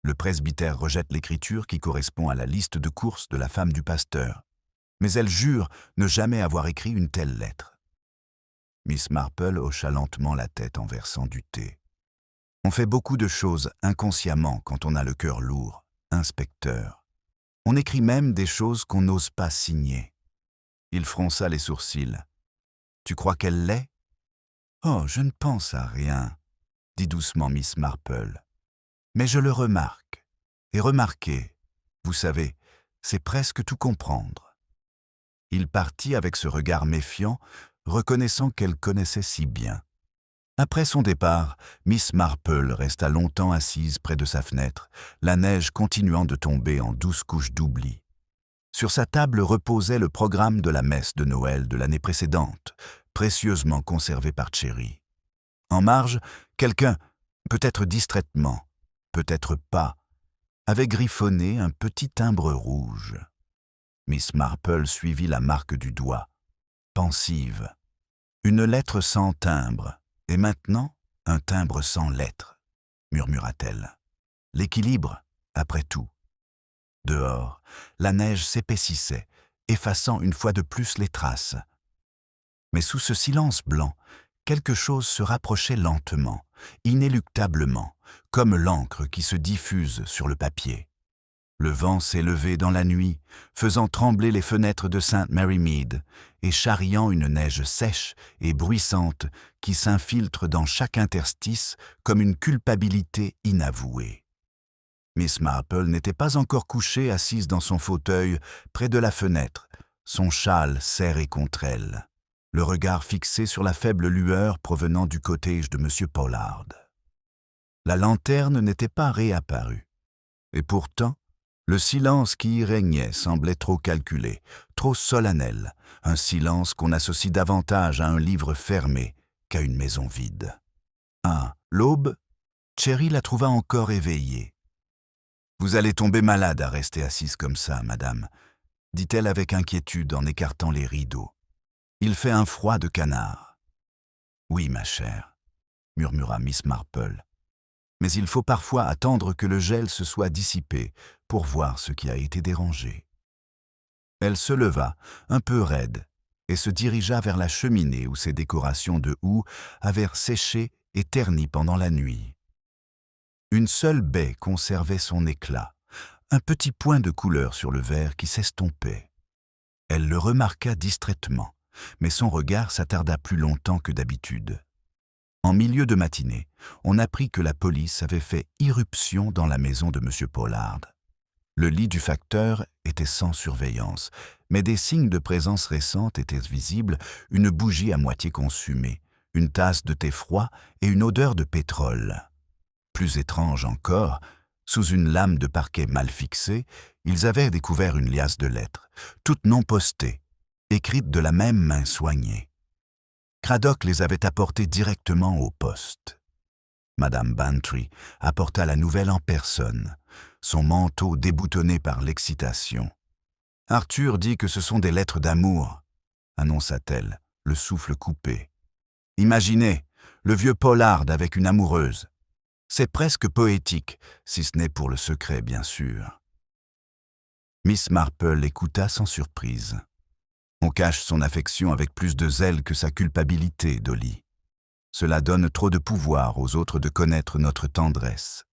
S1: Le presbytère rejette l'écriture qui correspond à la liste de courses de la femme du pasteur, mais elle jure ne jamais avoir écrit une telle lettre. » Miss Marple hocha lentement la tête en versant du thé. « On fait beaucoup de choses inconsciemment quand on a le cœur lourd, inspecteur. On écrit même des choses qu'on n'ose pas signer. » Il fronça les sourcils. « Tu crois qu'elle l'est ?»« Oh, je ne pense à rien, » dit doucement Miss Marple. « Mais je le remarque. Et remarquer, vous savez, c'est presque tout comprendre. » Il partit avec ce regard méfiant, reconnaissant qu'elle connaissait si bien. Après son départ, Miss Marple resta longtemps assise près de sa fenêtre, la neige continuant de tomber en douces couches d'oubli. Sur sa table reposait le programme de la messe de Noël de l'année précédente, précieusement conservé par Cherry. En marge, quelqu'un, peut-être distraitement, peut-être pas, avait griffonné un petit timbre rouge. Miss Marple suivit la marque du doigt, pensive. Une lettre sans timbre, et maintenant un timbre sans lettre, murmura-t-elle. L'équilibre, après tout. Dehors, la neige s'épaississait, effaçant une fois de plus les traces. Mais sous ce silence blanc, quelque chose se rapprochait lentement, inéluctablement, comme l'encre qui se diffuse sur le papier. Le vent s'élevait dans la nuit, faisant trembler les fenêtres de St. Mary Mead et charriant une neige sèche et bruissante qui s'infiltre dans chaque interstice comme une culpabilité inavouée. Miss Marple n'était pas encore couchée assise dans son fauteuil près de la fenêtre, son châle serré contre elle, le regard fixé sur la faible lueur provenant du cottage de M. Pollard. La lanterne n'était pas réapparue, et pourtant, le silence qui y régnait semblait trop calculé, trop solennel, un silence qu'on associe davantage à un livre fermé qu'à une maison vide. À l'aube, Cherry la trouva encore éveillée. « Vous allez tomber malade à rester assise comme ça, madame, » dit-elle avec inquiétude en écartant les rideaux. « Il fait un froid de canard. »« Oui, ma chère, » murmura Miss Marple. « Mais il faut parfois attendre que le gel se soit dissipé pour voir ce qui a été dérangé. » Elle se leva, un peu raide, et se dirigea vers la cheminée où ses décorations de houx avaient séché et terni pendant la nuit. Une seule baie conservait son éclat, un petit point de couleur sur le verre qui s'estompait. Elle le remarqua distraitement, mais son regard s'attarda plus longtemps que d'habitude. En milieu de matinée, on apprit que la police avait fait irruption dans la maison de M. Pollard. Le lit du facteur était sans surveillance, mais des signes de présence récente étaient visibles, une bougie à moitié consumée, une tasse de thé froid et une odeur de pétrole. Plus étrange encore, sous une lame de parquet mal fixée, ils avaient découvert une liasse de lettres, toutes non postées, écrites de la même main soignée. Craddock les avait apportées directement au poste. Madame Bantry apporta la nouvelle en personne, son manteau déboutonné par l'excitation. « Arthur dit que ce sont des lettres d'amour, » annonça-t-elle, le souffle coupé. « Imaginez, le vieux Pollard avec une amoureuse. C'est presque poétique, si ce n'est pour le secret, bien sûr. » Miss Marple écouta sans surprise. « On cache son affection avec plus de zèle que sa culpabilité, Dolly. Cela donne trop de pouvoir aux autres de connaître notre tendresse. »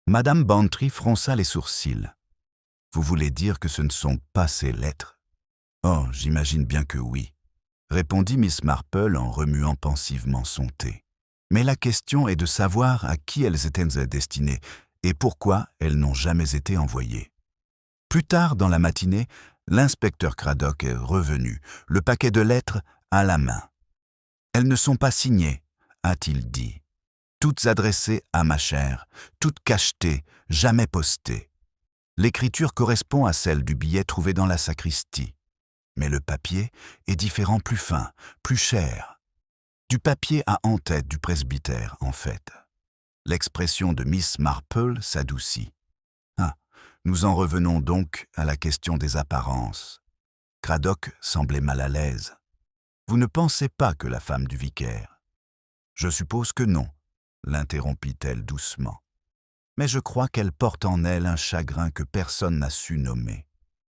S1: Madame Bantry fronça les sourcils. « Vous voulez dire que ce ne sont pas ces lettres ?»« Oh, j'imagine bien que oui, » répondit Miss Marple en remuant pensivement son thé. « Mais la question est de savoir à qui elles étaient destinées et pourquoi elles n'ont jamais été envoyées. Plus tard dans la matinée, l'inspecteur Craddock est revenu, le paquet de lettres à la main. « Elles ne sont pas signées », a-t-il dit. « Toutes adressées à ma chère, toutes cachetées, jamais postées. L'écriture correspond à celle du billet trouvé dans la sacristie. Mais le papier est différent, plus fin, plus cher. Du papier à en-tête du presbytère, en fait. » L'expression de Miss Marple s'adoucit. Ah, nous en revenons donc à la question des apparences. Craddock semblait mal à l'aise. « Vous ne pensez pas que la femme du vicaire ?»« Je suppose que non, » l'interrompit-elle doucement. « Mais je crois qu'elle porte en elle un chagrin que personne n'a su nommer.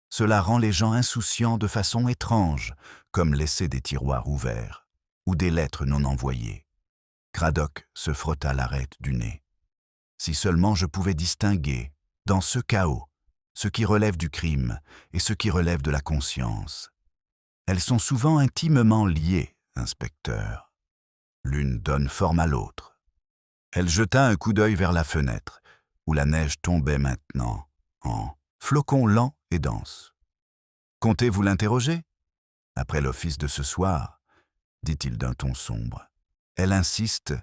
S1: Cela rend les gens insouciants de façon étrange, comme laisser des tiroirs ouverts ou des lettres non envoyées. » Craddock se frotta l'arête du nez. « Si seulement je pouvais distinguer, dans ce chaos, ce qui relève du crime et ce qui relève de la conscience. Elles sont souvent intimement liées, inspecteur. L'une donne forme à l'autre. » Elle jeta un coup d'œil vers la fenêtre, où la neige tombait maintenant, en flocons lents et denses. « Comptez-vous l'interroger ? Après l'office de ce soir, dit-il d'un ton sombre. Elle insiste,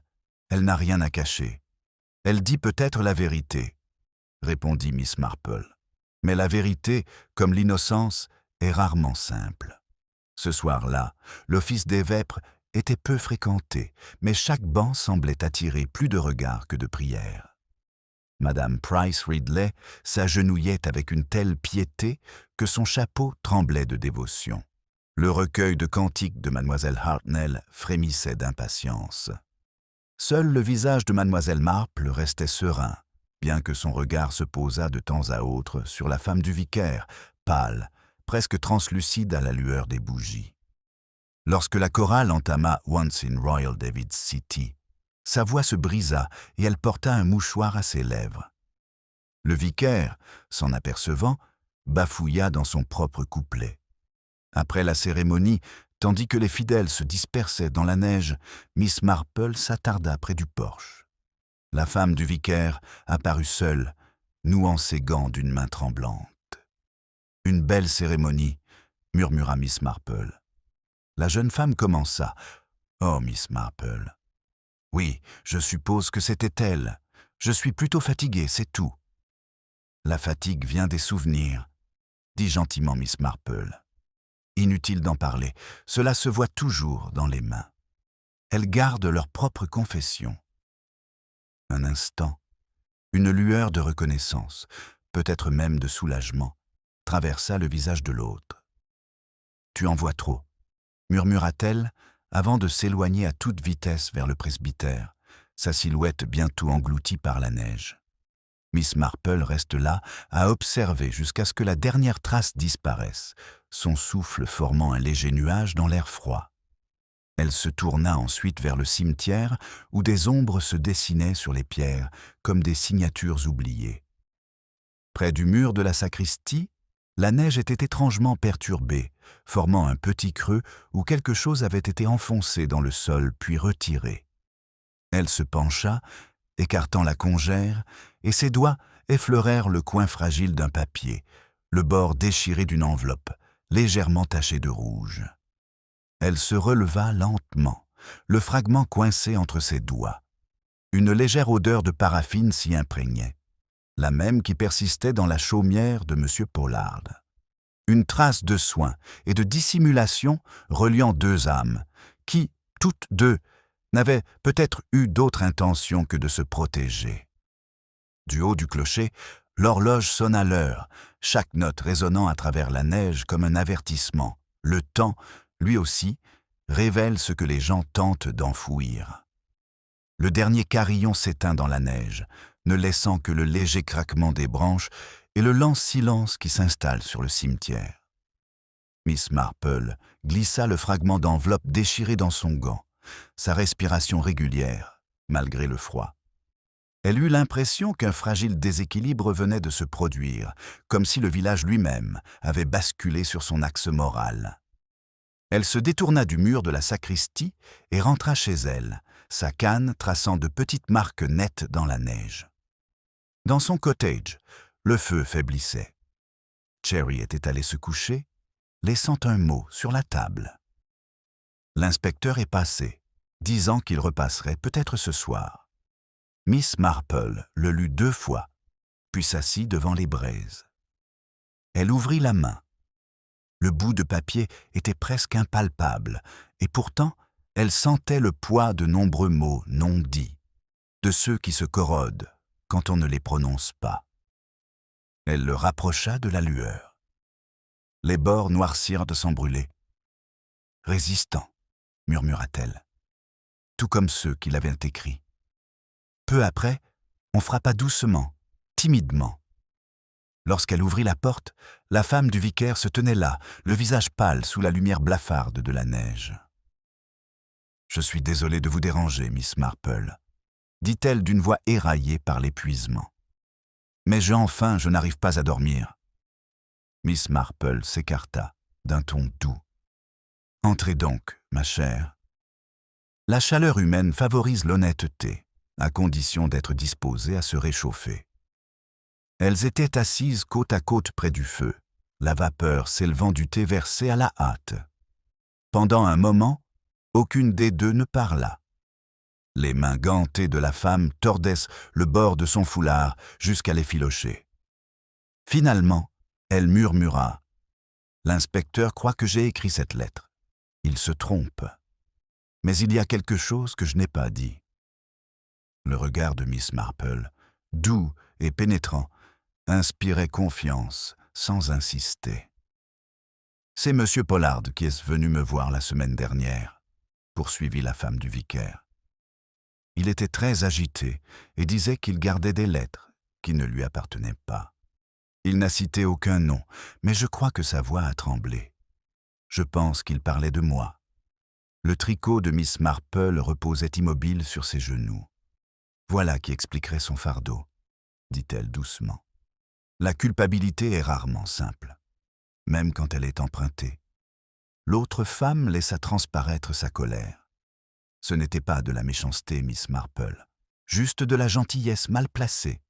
S1: elle n'a rien à cacher. Elle dit peut-être la vérité, répondit Miss Marple. Mais la vérité, comme l'innocence, est rarement simple. Ce soir-là, l'office des vêpres était peu fréquenté, mais chaque banc semblait attirer plus de regards que de prières. Madame Price Ridley s'agenouillait avec une telle piété que son chapeau tremblait de dévotion. Le recueil de cantiques de mademoiselle Hartnell frémissait d'impatience. Seul le visage de mademoiselle Marple restait serein, bien que son regard se posât de temps à autre sur la femme du vicaire, pâle, presque translucide à la lueur des bougies. Lorsque la chorale entama « Once in Royal David's City », sa voix se brisa et elle porta un mouchoir à ses lèvres. Le vicaire, s'en apercevant, bafouilla dans son propre couplet. Après la cérémonie, tandis que les fidèles se dispersaient dans la neige, Miss Marple s'attarda près du porche. La femme du vicaire apparut seule, nouant ses gants d'une main tremblante. « Une belle cérémonie », murmura Miss Marple. La jeune femme commença. « Oh, Miss Marple. Oui, je suppose que c'était elle. Je suis plutôt fatiguée, c'est tout. »« La fatigue vient des souvenirs, » dit gentiment Miss Marple. Inutile d'en parler, cela se voit toujours dans les mains. Elles gardent leur propre confession. Un instant, une lueur de reconnaissance, peut-être même de soulagement, traversa le visage de l'autre. « Tu en vois trop », murmura-t-elle avant de s'éloigner à toute vitesse vers le presbytère, sa silhouette bientôt engloutie par la neige. Miss Marple reste là à observer jusqu'à ce que la dernière trace disparaisse, son souffle formant un léger nuage dans l'air froid. Elle se tourna ensuite vers le cimetière où des ombres se dessinaient sur les pierres comme des signatures oubliées. Près du mur de la sacristie, la neige était étrangement perturbée, formant un petit creux où quelque chose avait été enfoncé dans le sol puis retiré. Elle se pencha, écartant la congère, et ses doigts effleurèrent le coin fragile d'un papier, le bord déchiré d'une enveloppe, légèrement taché de rouge. Elle se releva lentement, le fragment coincé entre ses doigts. Une légère odeur de paraffine s'y imprégnait, la même qui persistait dans la chaumière de M. Pollard. Une trace de soin et de dissimulation reliant deux âmes, qui, toutes deux, n'avaient peut-être eu d'autre intention que de se protéger. Du haut du clocher, l'horloge sonna l'heure, chaque note résonnant à travers la neige comme un avertissement. Le temps, lui aussi, révèle ce que les gens tentent d'enfouir. Le dernier carillon s'éteint dans la neige, ne laissant que le léger craquement des branches et le lent silence qui s'installe sur le cimetière. Miss Marple glissa le fragment d'enveloppe déchiré dans son gant, sa respiration régulière, malgré le froid. Elle eut l'impression qu'un fragile déséquilibre venait de se produire, comme si le village lui-même avait basculé sur son axe moral. Elle se détourna du mur de la sacristie et rentra chez elle, sa canne traçant de petites marques nettes dans la neige. Dans son cottage, le feu faiblissait. Cherry était allée se coucher, laissant un mot sur la table. L'inspecteur est passé, disant qu'il repasserait peut-être ce soir. Miss Marple le lut 2 fois, puis s'assit devant les braises. Elle ouvrit la main. Le bout de papier était presque impalpable, et pourtant, elle sentait le poids de nombreux mots non dits, de ceux qui se corrodent quand on ne les prononce pas. Elle le rapprocha de la lueur. Les bords noircirent de s'embrûler. « Résistant », murmura-t-elle, tout comme ceux qui l'avaient écrit. Peu après, on frappa doucement, timidement. Lorsqu'elle ouvrit la porte, la femme du vicaire se tenait là, le visage pâle sous la lumière blafarde de la neige. « Je suis désolée de vous déranger, Miss Marple, » dit-elle d'une voix éraillée par l'épuisement. « Mais enfin, je n'arrive pas à dormir. » Miss Marple s'écarta d'un ton doux. « Entrez donc, ma chère. » La chaleur humaine favorise l'honnêteté, à condition d'être disposée à se réchauffer. Elles étaient assises côte à côte près du feu, la vapeur s'élevant du thé versé à la hâte. Pendant un moment, aucune des deux ne parla. Les mains gantées de la femme tordaient le bord de son foulard jusqu'à l'effilocher. Finalement, elle murmura « L'inspecteur croit que j'ai écrit cette lettre. Il se trompe. Mais il y a quelque chose que je n'ai pas dit. » Le regard de Miss Marple, doux et pénétrant, inspirait confiance sans insister. « C'est M. Pollard qui est venu me voir la semaine dernière, » poursuivit la femme du vicaire. Il était très agité et disait qu'il gardait des lettres qui ne lui appartenaient pas. Il n'a cité aucun nom, mais je crois que sa voix a tremblé. Je pense qu'il parlait de moi. Le tricot de Miss Marple reposait immobile sur ses genoux. Voilà qui expliquerait son fardeau, dit-elle doucement. La culpabilité est rarement simple, même quand elle est empruntée. L'autre femme laissa transparaître sa colère. Ce n'était pas de la méchanceté, Miss Marple, juste de la gentillesse mal placée.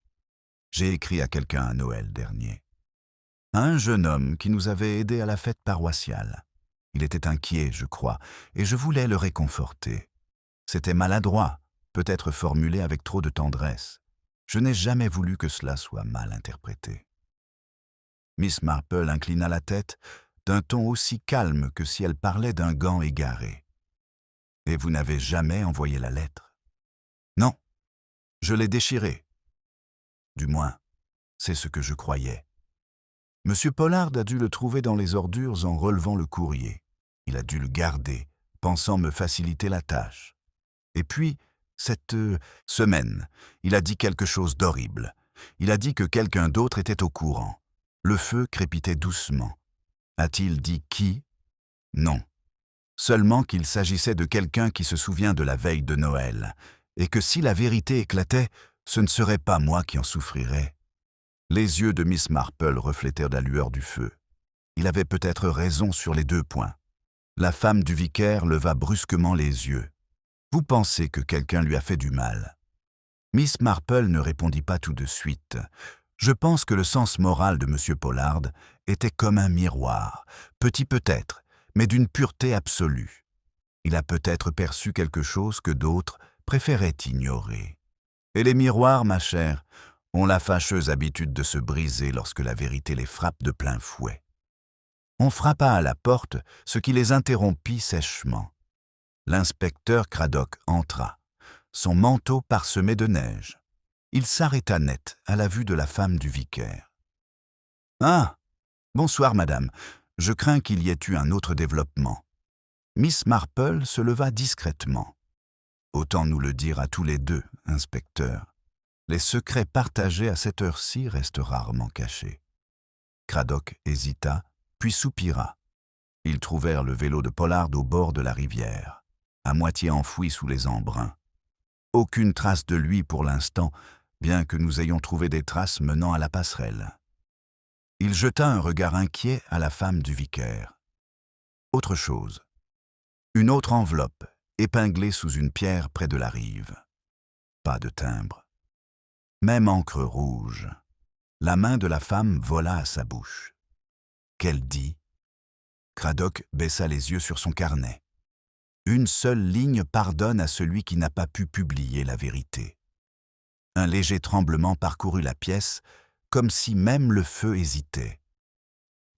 S1: J'ai écrit à quelqu'un à Noël dernier. À un jeune homme qui nous avait aidés à la fête paroissiale. Il était inquiet, je crois, et je voulais le réconforter. C'était maladroit, peut-être formulé avec trop de tendresse. Je n'ai jamais voulu que cela soit mal interprété. Miss Marple inclina la tête d'un ton aussi calme que si elle parlait d'un gant égaré. « Et vous n'avez jamais envoyé la lettre ?»« Non, je l'ai déchirée. Du moins, c'est ce que je croyais. Monsieur Pollard a dû le trouver dans les ordures en relevant le courrier. Il a dû le garder, pensant me faciliter la tâche. Et puis, cette semaine, il a dit quelque chose d'horrible. Il a dit que quelqu'un d'autre était au courant. Le feu crépitait doucement. A-t-il dit qui? Non. Seulement qu'il s'agissait de quelqu'un qui se souvient de la veille de Noël, et que si la vérité éclatait, ce ne serait pas moi qui en souffrirais. Les yeux de Miss Marple reflétèrent la lueur du feu. Il avait peut-être raison sur les 2 points. La femme du vicaire leva brusquement les yeux. Vous pensez que quelqu'un lui a fait du mal? Miss Marple ne répondit pas tout de suite. Je pense que le sens moral de M. Pollard était comme un miroir, petit peut-être, mais d'une pureté absolue. Il a peut-être perçu quelque chose que d'autres préféraient ignorer. Et les miroirs, ma chère, ont la fâcheuse habitude de se briser lorsque la vérité les frappe de plein fouet. On frappa à la porte, ce qui les interrompit sèchement. L'inspecteur Craddock entra, son manteau parsemé de neige. Il s'arrêta net à la vue de la femme du vicaire. « Ah, bonsoir, madame. Je crains qu'il y ait eu un autre développement. » Miss Marple se leva discrètement. « Autant nous le dire à tous les deux, inspecteur. Les secrets partagés à cette heure-ci restent rarement cachés. » Craddock hésita, puis soupira. Ils trouvèrent le vélo de Pollard au bord de la rivière, à moitié enfoui sous les embruns. Aucune trace de lui pour l'instant, bien que nous ayons trouvé des traces menant à la passerelle. Il jeta un regard inquiet à la femme du vicaire. Autre chose. Une autre enveloppe, épinglée sous une pierre près de la rive. Pas de timbre. Même encre rouge. La main de la femme vola à sa bouche. Qu'elle dit? Cradock baissa les yeux sur son carnet. Une seule ligne pardonne à celui qui n'a pas pu publier la vérité. Un léger tremblement parcourut la pièce, comme si même le feu hésitait.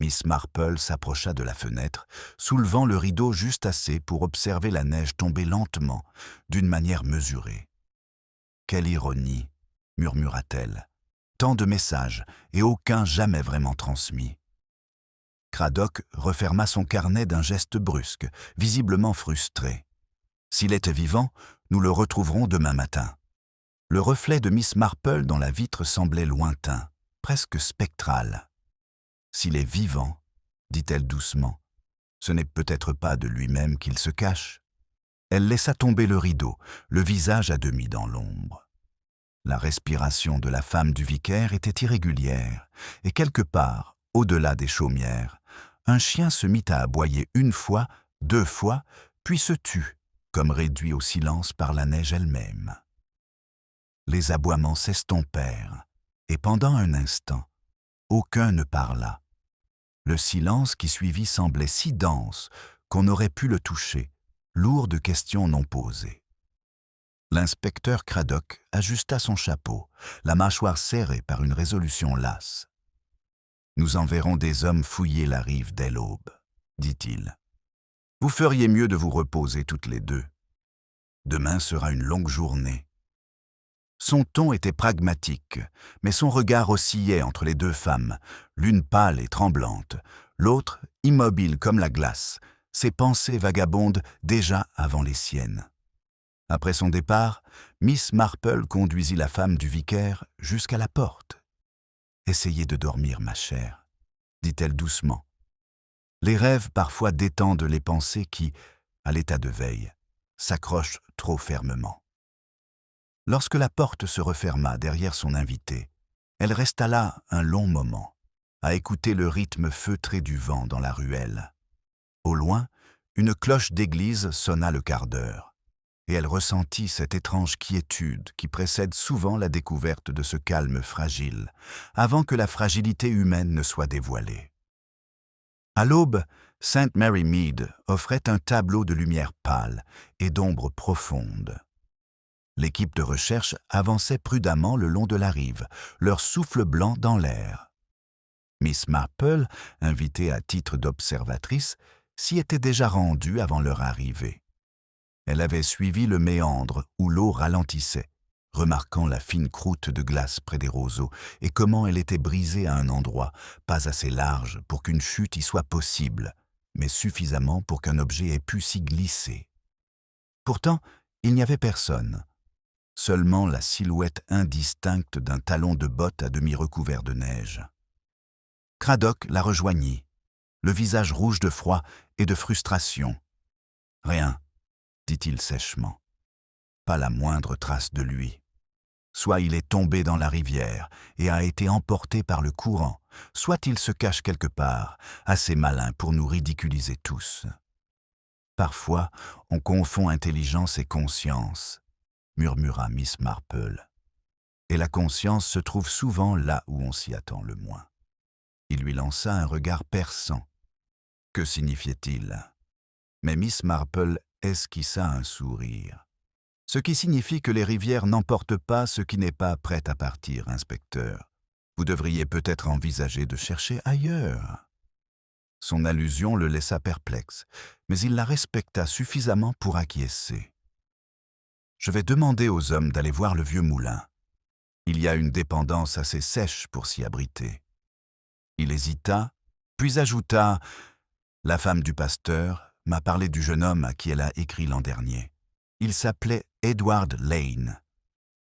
S1: Miss Marple s'approcha de la fenêtre, soulevant le rideau juste assez pour observer la neige tomber lentement, d'une manière mesurée. « Quelle ironie !» murmura-t-elle. « Tant de messages, et aucun jamais vraiment transmis. » Cradock referma son carnet d'un geste brusque, visiblement frustré. « S'il était vivant, nous le retrouverons demain matin. » Le reflet de Miss Marple dans la vitre semblait lointain, presque spectral. « S'il est vivant, dit-elle doucement, ce n'est peut-être pas de lui-même qu'il se cache. » Elle laissa tomber le rideau, le visage à demi dans l'ombre. La respiration de la femme du vicaire était irrégulière, et quelque part, au-delà des chaumières, un chien se mit à aboyer une fois, 2 fois, puis se tut, comme réduit au silence par la neige elle-même. Les aboiements s'estompèrent, et pendant un instant, aucun ne parla. Le silence qui suivit semblait si dense qu'on aurait pu le toucher, lourd de questions non posées. L'inspecteur Cradock ajusta son chapeau, la mâchoire serrée par une résolution lasse. « Nous enverrons des hommes fouiller la rive dès l'aube, » dit-il. « Vous feriez mieux de vous reposer toutes les deux. Demain sera une longue journée. » Son ton était pragmatique, mais son regard oscillait entre les 2 femmes, l'une pâle et tremblante, l'autre immobile comme la glace, ses pensées vagabondes déjà avant les siennes. Après son départ, Miss Marple conduisit la femme du vicaire jusqu'à la porte. « Essayez de dormir, ma chère, » dit-elle doucement. Les rêves parfois détendent les pensées qui, à l'état de veille, s'accrochent trop fermement. Lorsque la porte se referma derrière son invité, elle resta là un long moment, à écouter le rythme feutré du vent dans la ruelle. Au loin, une cloche d'église sonna le quart d'heure, et elle ressentit cette étrange quiétude qui précède souvent la découverte de ce calme fragile, avant que la fragilité humaine ne soit dévoilée. À l'aube, St. Mary Mead offrait un tableau de lumière pâle et d'ombre profonde. L'équipe de recherche avançait prudemment le long de la rive, leur souffle blanc dans l'air. Miss Marple, invitée à titre d'observatrice, s'y était déjà rendue avant leur arrivée. Elle avait suivi le méandre où l'eau ralentissait, remarquant la fine croûte de glace près des roseaux et comment elle était brisée à un endroit, pas assez large pour qu'une chute y soit possible, mais suffisamment pour qu'un objet ait pu s'y glisser. Pourtant, il n'y avait personne. Seulement la silhouette indistincte d'un talon de botte à demi recouvert de neige. Cradock la rejoignit, le visage rouge de froid et de frustration. « Rien, » dit-il sèchement. « Pas la moindre trace de lui. Soit il est tombé dans la rivière et a été emporté par le courant, soit il se cache quelque part, assez malin pour nous ridiculiser tous. Parfois, on confond intelligence et conscience, » murmura Miss Marple. « Et la conscience se trouve souvent là où on s'y attend le moins. » Il lui lança un regard perçant. Que signifiait-il? Mais Miss Marple esquissa un sourire. « Ce qui signifie que les rivières n'emportent pas ce qui n'est pas prêt à partir, inspecteur. Vous devriez peut-être envisager de chercher ailleurs. » Son allusion le laissa perplexe, mais il la respecta suffisamment pour acquiescer. « Je vais demander aux hommes d'aller voir le vieux moulin. Il y a une dépendance assez sèche pour s'y abriter. » Il hésita, puis ajouta « La femme du pasteur m'a parlé du jeune homme à qui elle a écrit l'an dernier. Il s'appelait Edward Lane.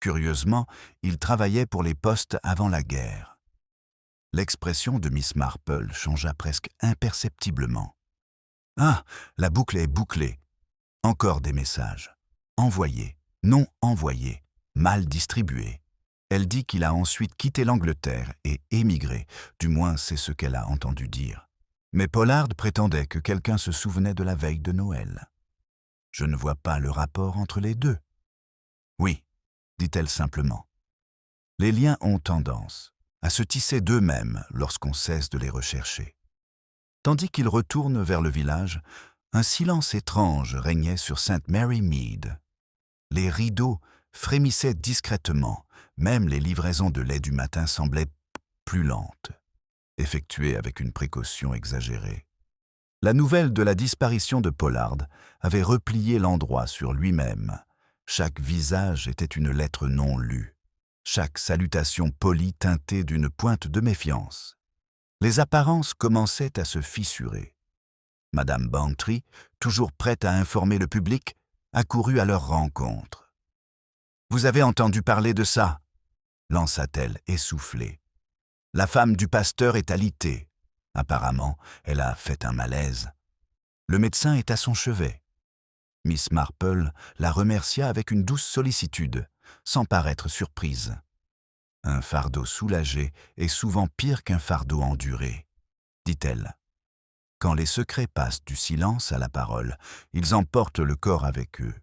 S1: Curieusement, il travaillait pour les postes avant la guerre. » L'expression de Miss Marple changea presque imperceptiblement. « Ah, la boucle est bouclée. Encore des messages. Envoyés, non envoyés, mal distribués. » Elle dit qu'il a ensuite quitté l'Angleterre et émigré, du moins c'est ce qu'elle a entendu dire. Mais Pollard prétendait que quelqu'un se souvenait de la veille de Noël. Je ne vois pas le rapport entre les deux. Oui, dit-elle simplement. Les liens ont tendance à se tisser d'eux-mêmes lorsqu'on cesse de les rechercher. Tandis qu'il retourne vers le village, un silence étrange régnait sur St. Mary Mead. Les rideaux frémissaient discrètement, même les livraisons de lait du matin semblaient plus lentes, effectuées avec une précaution exagérée. La nouvelle de la disparition de Pollard avait replié l'endroit sur lui-même. Chaque visage était une lettre non lue, chaque salutation polie teintée d'une pointe de méfiance. Les apparences commençaient à se fissurer. Madame Bantry, toujours prête à informer le public, accourut à leur rencontre. « Vous avez entendu parler de ça ?» lança-t-elle essoufflée. « La femme du pasteur est alitée. Apparemment, elle a fait un malaise. Le médecin est à son chevet. » Miss Marple la remercia avec une douce sollicitude, sans paraître surprise. Un fardeau soulagé est souvent pire qu'un fardeau enduré, dit-elle. Quand les secrets passent du silence à la parole, ils emportent le corps avec eux.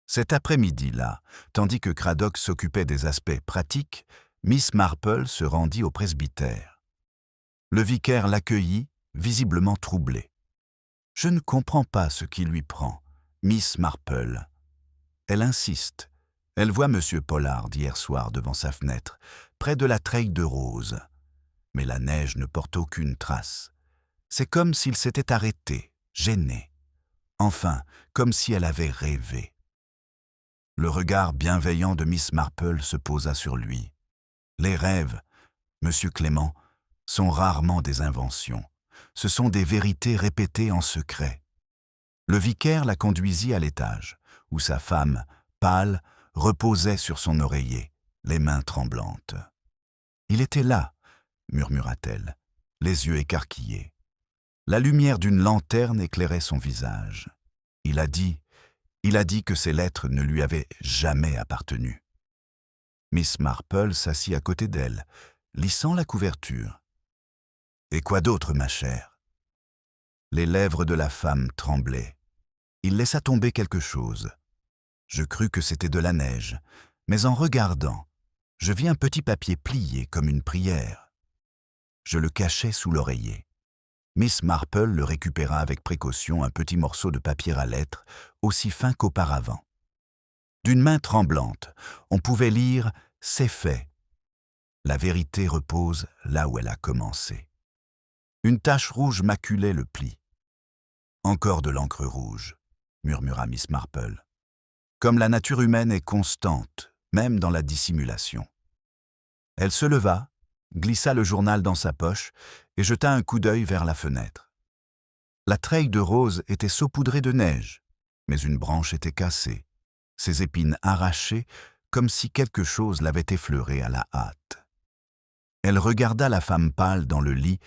S1: Cet après-midi-là, tandis que Cradock s'occupait des aspects pratiques, Miss Marple se rendit au presbytère. Le vicaire l'accueillit, visiblement troublé. « Je ne comprends pas ce qui lui prend, Miss Marple. » Elle insiste. Elle voit M. Pollard hier soir devant sa fenêtre, près de la treille de rose. Mais la neige ne porte aucune trace. C'est comme s'il s'était arrêté, gêné. Enfin, comme si elle avait rêvé. Le regard bienveillant de Miss Marple se posa sur lui. Les rêves, Monsieur Clément, sont rarement des inventions. Ce sont des vérités répétées en secret. Le vicaire la conduisit à l'étage, où sa femme, pâle, reposait sur son oreiller, les mains tremblantes. « Il était là, » murmura-t-elle, les yeux écarquillés. La lumière d'une lanterne éclairait son visage. Il a dit que ces lettres ne lui avaient jamais appartenu. Miss Marple s'assit à côté d'elle, lissant la couverture. « Et quoi d'autre, ma chère ?» Les lèvres de la femme tremblaient. Il laissa tomber quelque chose. Je crus que c'était de la neige, mais en regardant, je vis un petit papier plié comme une prière. Je le cachai sous l'oreiller. Miss Marple le récupéra avec précaution, un petit morceau de papier à lettres, aussi fin qu'auparavant. D'une main tremblante, on pouvait lire « C'est fait ». La vérité repose là où elle a commencé. Une tache rouge maculait le pli. « Encore de l'encre rouge », murmura Miss Marple. Comme la nature humaine est constante, même dans la dissimulation. Elle se leva, glissa le journal dans sa poche et jeta un coup d'œil vers la fenêtre. La treille de rose était saupoudrée de neige, mais une branche était cassée, ses épines arrachées comme si quelque chose l'avait effleurée à la hâte. Elle regarda la femme pâle dans le lit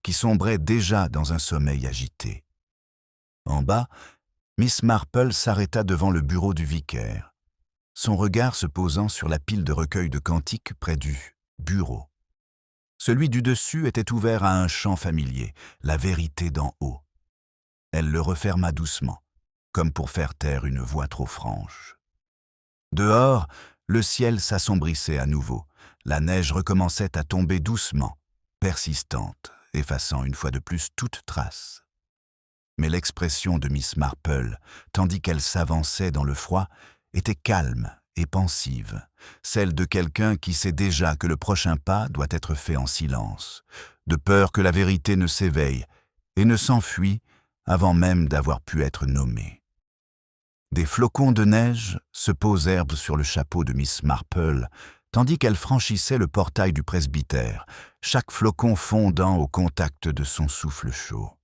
S1: qui sombrait déjà dans un sommeil agité. En bas, Miss Marple s'arrêta devant le bureau du vicaire, son regard se posant sur la pile de recueils de cantiques près du bureau. Celui du dessus était ouvert à un chant familier, la vérité d'en haut. Elle le referma doucement, comme pour faire taire une voix trop franche. Dehors, le ciel s'assombrissait à nouveau. La neige recommençait à tomber doucement, persistante, effaçant une fois de plus toute trace. Mais l'expression de Miss Marple, tandis qu'elle s'avançait dans le froid, était calme et pensive, celle de quelqu'un qui sait déjà que le prochain pas doit être fait en silence, de peur que la vérité ne s'éveille et ne s'enfuit avant même d'avoir pu être nommée. Des flocons de neige se posèrent sur le chapeau de Miss Marple, tandis qu'elle franchissait le portail du presbytère, chaque flocon fondant au contact de son souffle chaud.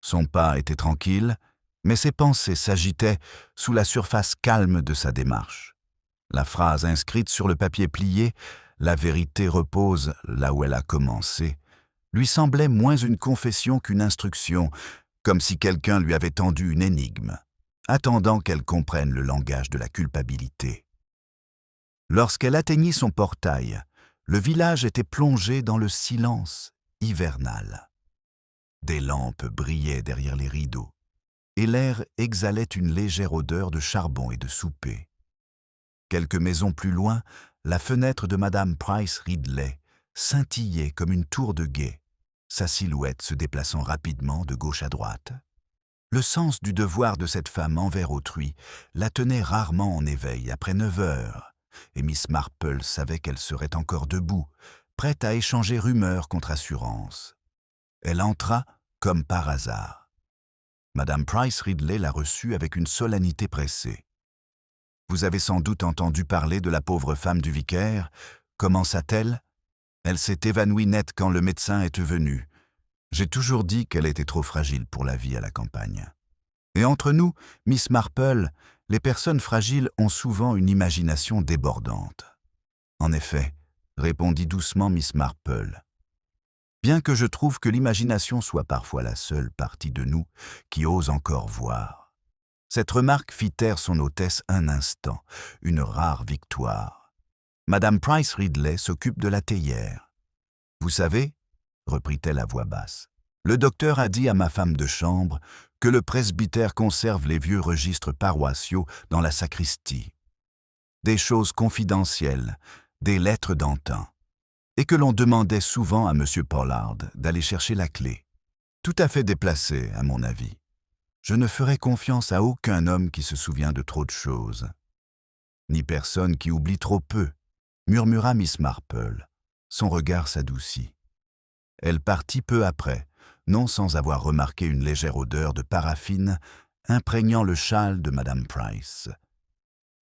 S1: Son pas était tranquille, mais ses pensées s'agitaient sous la surface calme de sa démarche. La phrase inscrite sur le papier plié, « La vérité repose là où elle a commencé », lui semblait moins une confession qu'une instruction, comme si quelqu'un lui avait tendu une énigme, attendant qu'elle comprenne le langage de la culpabilité. Lorsqu'elle atteignit son portail, le village était plongé dans le silence hivernal. Des lampes brillaient derrière les rideaux, et l'air exhalait une légère odeur de charbon et de souper. Quelques maisons plus loin, La fenêtre de Madame Price Ridley scintillait comme une tour de guet, sa silhouette se déplaçant rapidement de gauche à droite. Le sens du devoir de cette femme envers autrui la tenait rarement en éveil après 9 heures, et Miss Marple savait qu'elle serait encore debout, prête à échanger rumeurs contre assurance. Elle entra comme par hasard. Madame Price Ridley la reçut avec une solennité pressée. « Vous avez sans doute entendu parler de la pauvre femme du vicaire, commença-t-elle. Elle s'est évanouie net quand le médecin est venu. J'ai toujours dit qu'elle était trop fragile pour la vie à la campagne. Et entre nous, Miss Marple, les personnes fragiles ont souvent une imagination débordante. » « En effet, » répondit doucement Miss Marple. « Bien que je trouve que l'imagination soit parfois la seule partie de nous qui ose encore voir. » Cette remarque fit taire son hôtesse un instant, une rare victoire. Madame Price Ridley s'occupe de la théière. « Vous savez, » reprit-elle à voix basse, « le docteur a dit à ma femme de chambre que le presbytère conserve les vieux registres paroissiaux dans la sacristie. Des choses confidentielles, des lettres d'antan, et que l'on demandait souvent à M. Pollard d'aller chercher la clé. Tout à fait déplacé, à mon avis. Je ne ferai confiance à aucun homme qui se souvient de trop de choses. Ni personne qui oublie trop peu, murmura Miss Marple. Son regard s'adoucit. Elle partit peu après, non sans avoir remarqué une légère odeur de paraffine imprégnant le châle de Madame Price.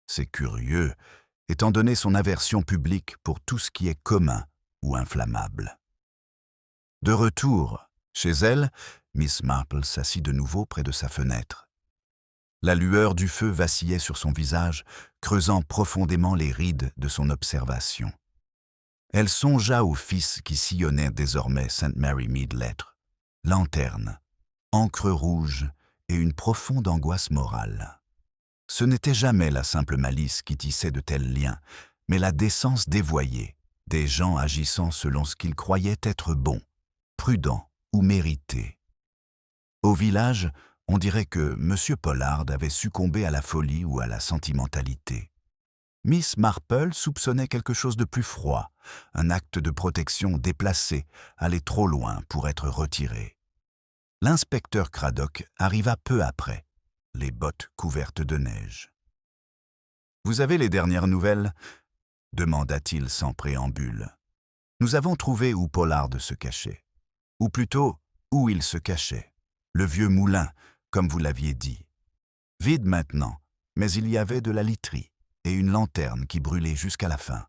S1: C'est curieux, étant donné son aversion publique pour tout ce qui est commun ou inflammable. De retour, chez elle, Miss Marple s'assit de nouveau près de sa fenêtre. La lueur du feu vacillait sur son visage, creusant profondément les rides de son observation. Elle songea au fils qui sillonnait désormais St. Mary Mead Lettres, lanterne, encre rouge et une profonde angoisse morale. Ce n'était jamais la simple malice qui tissait de tels liens, mais la décence dévoyée, des gens agissant selon ce qu'ils croyaient être bon, prudent ou mérité. Au village, on dirait que M. Pollard avait succombé à la folie ou à la sentimentalité. Miss Marple soupçonnait quelque chose de plus froid, un acte de protection déplacé, allé trop loin pour être retiré. L'inspecteur Craddock arriva peu après, les bottes couvertes de neige. « Vous avez les dernières nouvelles ?» demanda-t-il sans préambule. « Nous avons trouvé où Pollard se cachait. Ou plutôt, où il se cachait. Le vieux moulin, comme vous l'aviez dit. Vide maintenant, mais il y avait de la literie et une lanterne qui brûlait jusqu'à la fin. »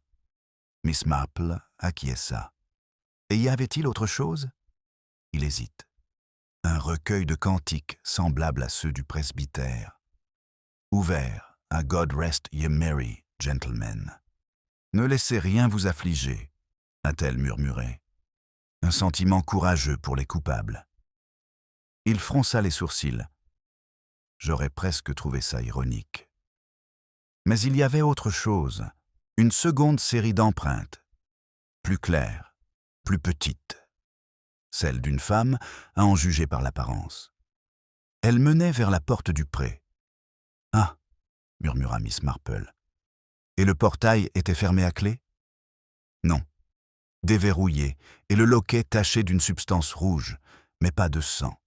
S1: Miss Marple acquiesça. « Et y avait-il autre chose ?» Il hésite. « Un recueil de cantiques semblable à ceux du presbytère. Ouvert à God rest ye merry, gentlemen. Ne laissez rien vous affliger, a-t-elle murmuré. Un sentiment courageux pour les coupables. » Il fronça les sourcils. J'aurais presque trouvé ça ironique. Mais il y avait autre chose, une seconde série d'empreintes, plus claires, plus petites. Celle d'une femme, à en juger par l'apparence. Elle menait vers la porte du pré. « Ah !» murmura Miss Marple. « Et le portail était fermé à clé ?»« Non. Déverrouillé, et le loquet taché d'une substance rouge, mais pas de sang.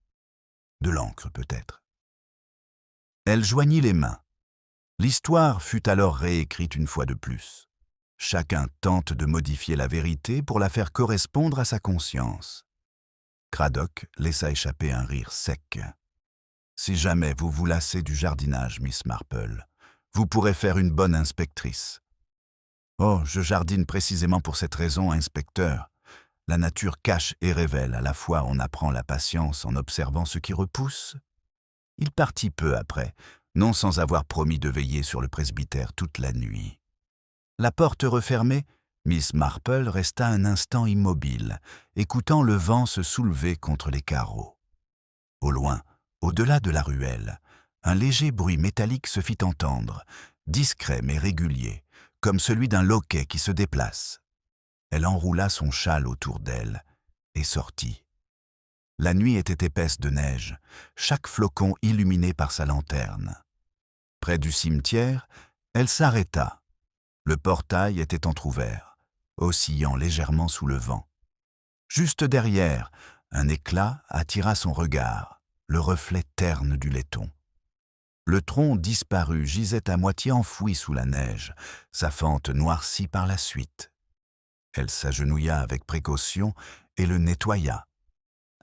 S1: De l'encre peut-être. » Elle joignit les mains. L'histoire fut alors réécrite une fois de plus. Chacun tente de modifier la vérité pour la faire correspondre à sa conscience. Craddock laissa échapper un rire sec. « Si jamais vous vous lassez du jardinage, Miss Marple, vous pourrez faire une bonne inspectrice. »« Oh, je jardine précisément pour cette raison, inspecteur. La nature cache et révèle, à la fois on apprend la patience en observant ce qui repousse. » Il partit peu après, non sans avoir promis de veiller sur le presbytère toute la nuit. La porte refermée, Miss Marple resta un instant immobile, écoutant le vent se soulever contre les carreaux. Au loin, au-delà de la ruelle, un léger bruit métallique se fit entendre, discret mais régulier, comme celui d'un loquet qui se déplace. Elle enroula son châle autour d'elle et sortit. La nuit était épaisse de neige, chaque flocon illuminé par sa lanterne. Près du cimetière, elle s'arrêta. Le portail était entr'ouvert, oscillant légèrement sous le vent. Juste derrière, un éclat attira son regard, le reflet terne du laiton. Le tronc disparu gisait à moitié enfoui sous la neige, sa fente noircie par la suite. Elle s'agenouilla avec précaution et le nettoya.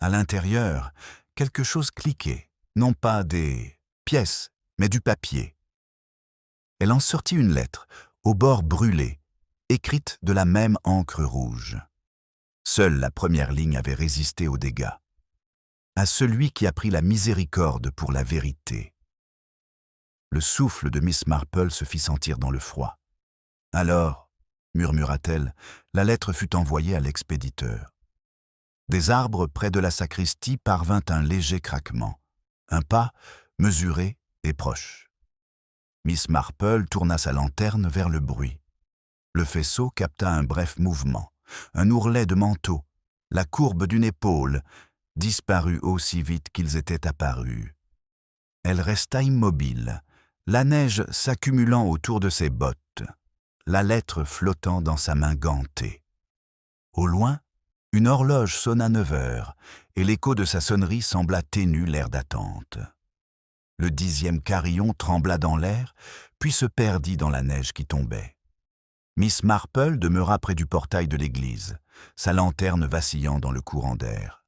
S1: À l'intérieur, quelque chose cliquait, non pas des pièces, mais du papier. Elle en sortit une lettre, au bord brûlé, écrite de la même encre rouge. Seule la première ligne avait résisté aux dégâts. À celui qui a pris la miséricorde pour la vérité. Le souffle de Miss Marple se fit sentir dans le froid. « Alors, murmura-t-elle, la lettre fut envoyée à l'expéditeur. Des arbres près de la sacristie parvint un léger craquement. Un pas, mesuré et proche. Miss Marple tourna sa lanterne vers le bruit. Le faisceau capta un bref mouvement, un ourlet de manteau, la courbe d'une épaule, disparut aussi vite qu'ils étaient apparus. Elle resta immobile, la neige s'accumulant autour de ses bottes, la lettre flottant dans sa main gantée. Au loin, une horloge sonna 9 heures, et l'écho de sa sonnerie sembla ténu l'air d'attente. Le 10e carillon trembla dans l'air, puis se perdit dans la neige qui tombait. Miss Marple demeura près du portail de l'église, sa lanterne vacillant dans le courant d'air.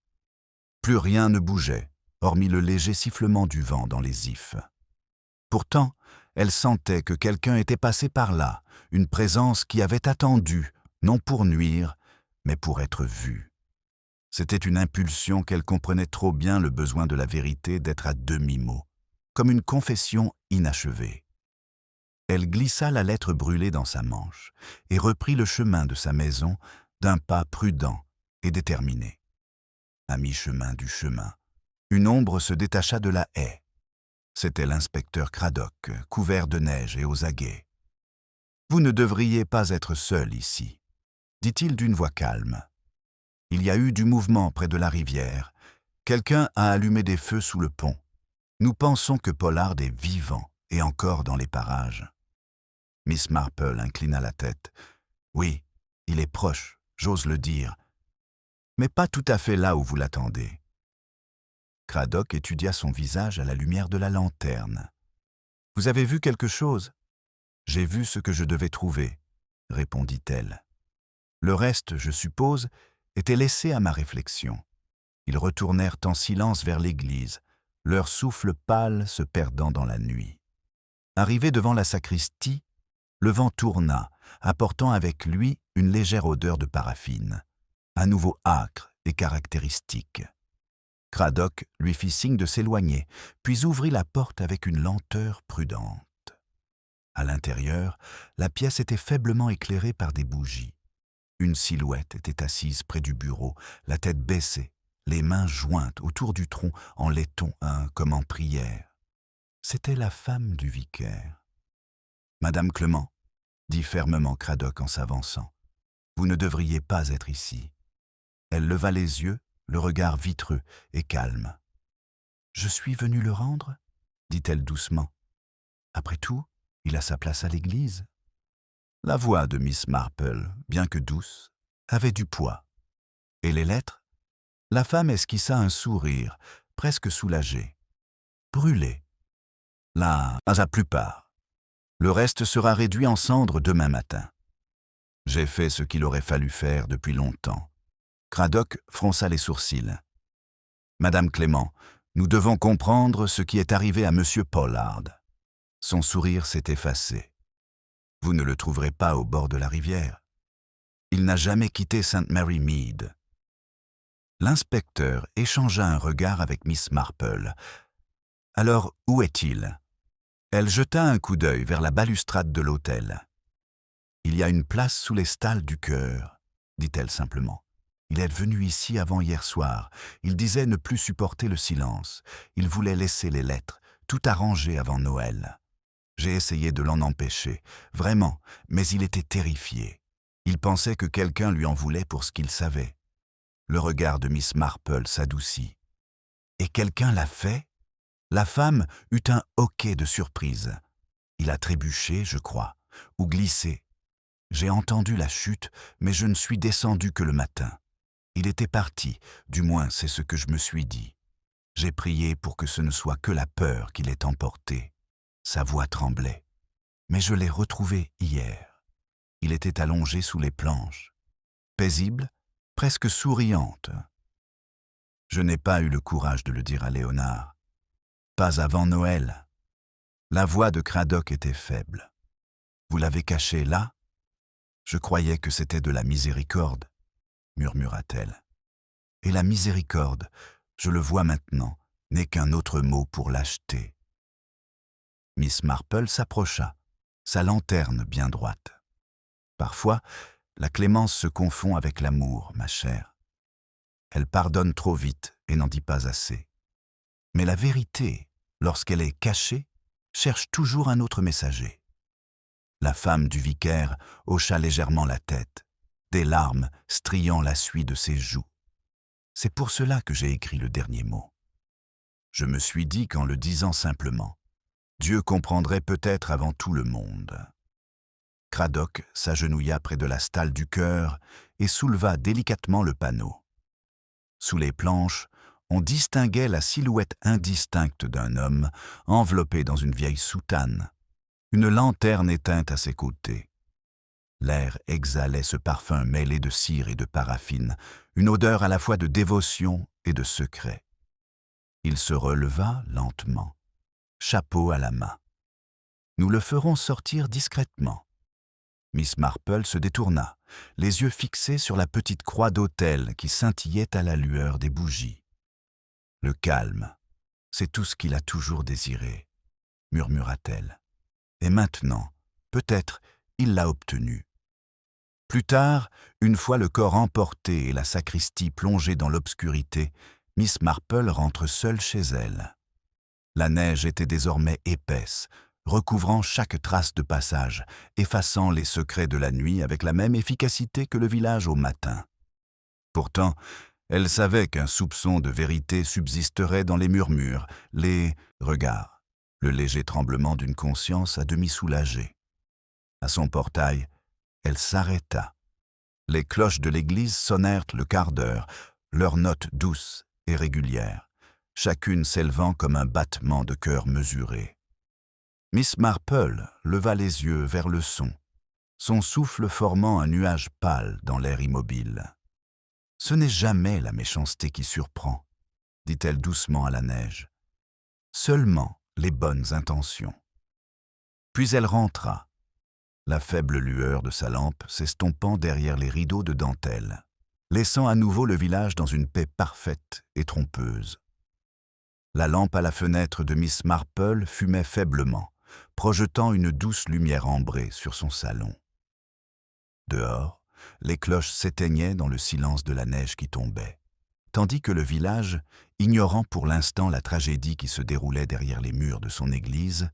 S1: Plus rien ne bougeait, hormis le léger sifflement du vent dans les ifs. Pourtant, elle sentait que quelqu'un était passé par là, une présence qui avait attendu, non pour nuire, mais pour être vue. C'était une impulsion qu'elle comprenait trop bien le besoin de la vérité d'être à demi-mot, comme une confession inachevée. Elle glissa la lettre brûlée dans sa manche et reprit le chemin de sa maison d'un pas prudent et déterminé. À mi-chemin du chemin, une ombre se détacha de la haie. C'était l'inspecteur Craddock, couvert de neige et aux aguets. « Vous ne devriez pas être seul ici, » dit-il d'une voix calme. « Il y a eu du mouvement près de la rivière. Quelqu'un a allumé des feux sous le pont. Nous pensons que Pollard est vivant et encore dans les parages. » Miss Marple inclina la tête. « Oui, il est proche, j'ose le dire, mais pas tout à fait là où vous l'attendez. » Craddock étudia son visage à la lumière de la lanterne. « Vous avez vu quelque chose ?»« J'ai vu ce que je devais trouver, » répondit-elle. Le reste, je suppose, était laissé à ma réflexion. Ils retournèrent en silence vers l'église, leur souffle pâle se perdant dans la nuit. Arrivé devant la sacristie, le vent tourna, apportant avec lui une légère odeur de paraffine, à nouveau âcre et caractéristique. Craddock lui fit signe de s'éloigner, puis ouvrit la porte avec une lenteur prudente. À l'intérieur, la pièce était faiblement éclairée par des bougies. Une silhouette était assise près du bureau, la tête baissée, les mains jointes autour du tronc en laiton comme en prière. C'était la femme du vicaire. « Madame Clement, » dit fermement Craddock en s'avançant, « vous ne devriez pas être ici. » Elle leva les yeux, le regard vitreux et calme. « Je suis venue le rendre ?» dit-elle doucement. « Après tout, il a sa place à l'église. » La voix de Miss Marple, bien que douce, avait du poids. « Et les lettres ?» La femme esquissa un sourire, presque soulagé. « Brûlées. La plupart. Le reste sera réduit en cendres demain matin. J'ai fait ce qu'il aurait fallu faire depuis longtemps. » Craddock fronça les sourcils. « Madame Clément, nous devons comprendre ce qui est arrivé à M. Pollard. » Son sourire s'est effacé. « Vous ne le trouverez pas au bord de la rivière. Il n'a jamais quitté St. Mary Mead. » L'inspecteur échangea un regard avec Miss Marple. « Alors, où est-il » Elle jeta un coup d'œil vers la balustrade de l'hôtel. « Il y a une place sous les stalles du chœur, » dit-elle simplement. « Il est venu ici avant hier soir. Il disait ne plus supporter le silence. Il voulait laisser les lettres, tout arranger avant Noël. J'ai essayé de l'en empêcher, vraiment, mais il était terrifié. Il pensait que quelqu'un lui en voulait pour ce qu'il savait. » Le regard de Miss Marple s'adoucit. « Et quelqu'un l'a fait ?» La femme eut un hoquet de surprise. « Il a trébuché, je crois, ou glissé. J'ai entendu la chute, mais je ne suis descendu que le matin. Il était parti, du moins c'est ce que je me suis dit. J'ai prié pour que ce ne soit que la peur qui l'ait emporté. Sa voix tremblait. Mais je l'ai retrouvé hier. Il était allongé sous les planches, paisible, presque souriante. Je n'ai pas eu le courage de le dire à Léonard. Pas avant Noël. La voix de Cradock était faible. Vous l'avez caché là? Je croyais que c'était de la miséricorde, murmura-t-elle. Et la miséricorde, je le vois maintenant, n'est qu'un autre mot pour lâcheté. Miss Marple s'approcha, sa lanterne bien droite. Parfois, la clémence se confond avec l'amour, ma chère. Elle pardonne trop vite et n'en dit pas assez. Mais la vérité, lorsqu'elle est cachée, cherche toujours un autre messager. La femme du vicaire hocha légèrement la tête, des larmes striant la suie de ses joues. C'est pour cela que j'ai écrit le dernier mot. Je me suis dit qu'en le disant simplement, Dieu comprendrait peut-être avant tout le monde. Cradock s'agenouilla près de la stalle du chœur et souleva délicatement le panneau. Sous les planches, on distinguait la silhouette indistincte d'un homme enveloppé dans une vieille soutane, une lanterne éteinte à ses côtés. L'air exhalait ce parfum mêlé de cire et de paraffine, une odeur à la fois de dévotion et de secret. Il se releva lentement, chapeau à la main. Nous le ferons sortir discrètement. Miss Marple se détourna, les yeux fixés sur la petite croix d'autel qui scintillait à la lueur des bougies. Le calme, c'est tout ce qu'il a toujours désiré, murmura-t-elle. Et maintenant, peut-être, il l'a obtenu. Plus tard, une fois le corps emporté et la sacristie plongée dans l'obscurité, Miss Marple rentre seule chez elle. La neige était désormais épaisse, recouvrant chaque trace de passage, effaçant les secrets de la nuit avec la même efficacité que le village au matin. Pourtant, elle savait qu'un soupçon de vérité subsisterait dans les murmures, les regards, le léger tremblement d'une conscience à demi soulagée. À son portail, elle s'arrêta. Les cloches de l'église sonnèrent le quart d'heure, leurs notes douces et régulières, chacune s'élevant comme un battement de cœur mesuré. Miss Marple leva les yeux vers le son souffle formant un nuage pâle dans l'air immobile. « Ce n'est jamais la méchanceté qui surprend, » dit-elle doucement à la neige. « Seulement les bonnes intentions. » Puis elle rentra, la faible lueur de sa lampe s'estompant derrière les rideaux de dentelle, laissant à nouveau le village dans une paix parfaite et trompeuse. La lampe à la fenêtre de Miss Marple fumait faiblement, projetant une douce lumière ambrée sur son salon. Dehors, les cloches s'éteignaient dans le silence de la neige qui tombait, tandis que le village, ignorant pour l'instant la tragédie qui se déroulait derrière les murs de son église,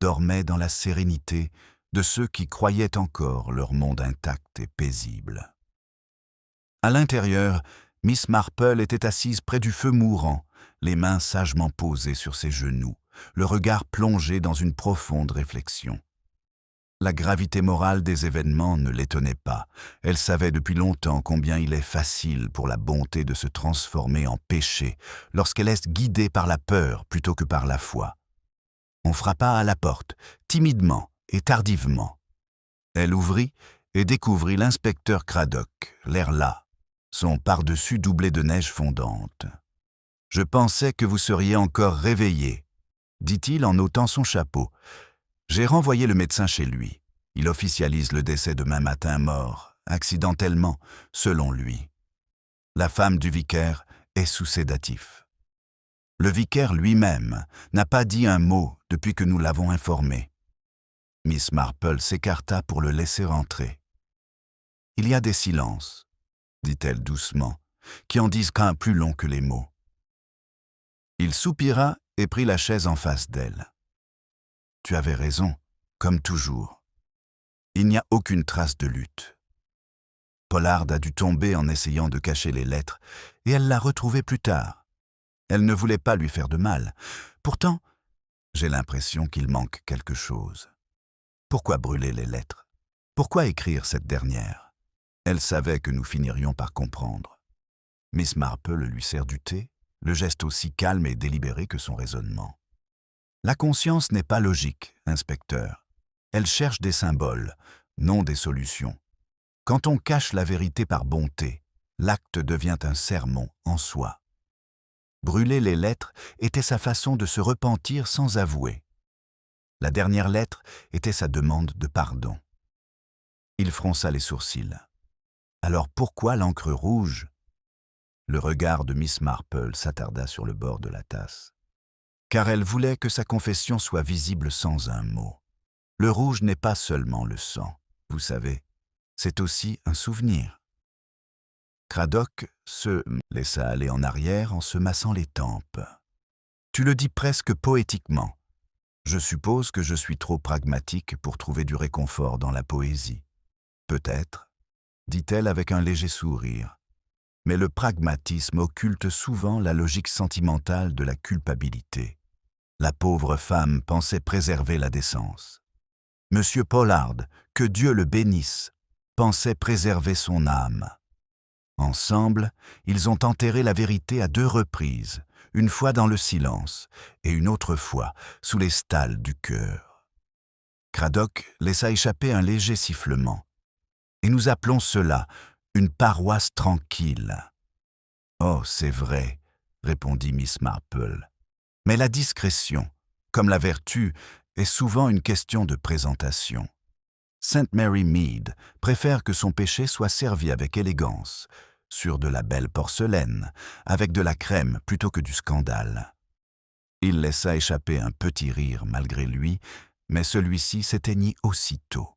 S1: dormait dans la sérénité de ceux qui croyaient encore leur monde intact et paisible. À l'intérieur, Miss Marple était assise près du feu mourant, les mains sagement posées sur ses genoux, le regard plongé dans une profonde réflexion. La gravité morale des événements ne l'étonnait pas. Elle savait depuis longtemps combien il est facile pour la bonté de se transformer en péché lorsqu'elle est guidée par la peur plutôt que par la foi. On frappa à la porte, timidement et tardivement. Elle ouvrit et découvrit l'inspecteur Cradock, l'air las, son pardessus doublé de neige fondante. « Je pensais que vous seriez encore réveillé, » dit-il en ôtant son chapeau. « J'ai renvoyé le médecin chez lui. Il officialise le décès demain matin mort, accidentellement, selon lui. La femme du vicaire est sous sédatif. Le vicaire lui-même n'a pas dit un mot depuis que nous l'avons informé. » Miss Marple s'écarta pour le laisser entrer. « Il y a des silences, » dit-elle doucement, qui en disent qu'un plus long que les mots. Il soupira et prit la chaise en face d'elle. « Tu avais raison, comme toujours. Il n'y a aucune trace de lutte. Pollard a dû tomber en essayant de cacher les lettres, et elle l'a retrouvée plus tard. Elle ne voulait pas lui faire de mal. Pourtant, j'ai l'impression qu'il manque quelque chose. Pourquoi brûler les lettres? Pourquoi écrire cette dernière? Elle savait que nous finirions par comprendre. Miss Marple lui sert du thé, le geste aussi calme et délibéré que son raisonnement. La conscience n'est pas logique, inspecteur. Elle cherche des symboles, non des solutions. Quand on cache la vérité par bonté, l'acte devient un sermon en soi. Brûler les lettres était sa façon de se repentir sans avouer. La dernière lettre était sa demande de pardon. Il fronça les sourcils. Alors pourquoi l'encre rouge? Le regard de Miss Marple s'attarda sur le bord de la tasse. Car elle voulait que sa confession soit visible sans un mot. Le rouge n'est pas seulement le sang, vous savez, c'est aussi un souvenir. Cradock se laissa aller en arrière en se massant les tempes. Tu le dis presque poétiquement. Je suppose que je suis trop pragmatique pour trouver du réconfort dans la poésie. Peut-être, dit-elle avec un léger sourire. Mais le pragmatisme occulte souvent la logique sentimentale de la culpabilité. La pauvre femme pensait préserver la décence. Monsieur Pollard, que Dieu le bénisse, pensait préserver son âme. Ensemble, ils ont enterré la vérité à 2 reprises, une fois dans le silence et une autre fois sous les stalles du cœur. Cradock laissa échapper un léger sifflement. Et nous appelons cela une paroisse tranquille. Oh, c'est vrai, répondit Miss Marple. Mais la discrétion, comme la vertu, est souvent une question de présentation. Sainte Mary Mead préfère que son péché soit servi avec élégance, sur de la belle porcelaine, avec de la crème plutôt que du scandale. Il laissa échapper un petit rire malgré lui, mais celui-ci s'éteignit aussitôt.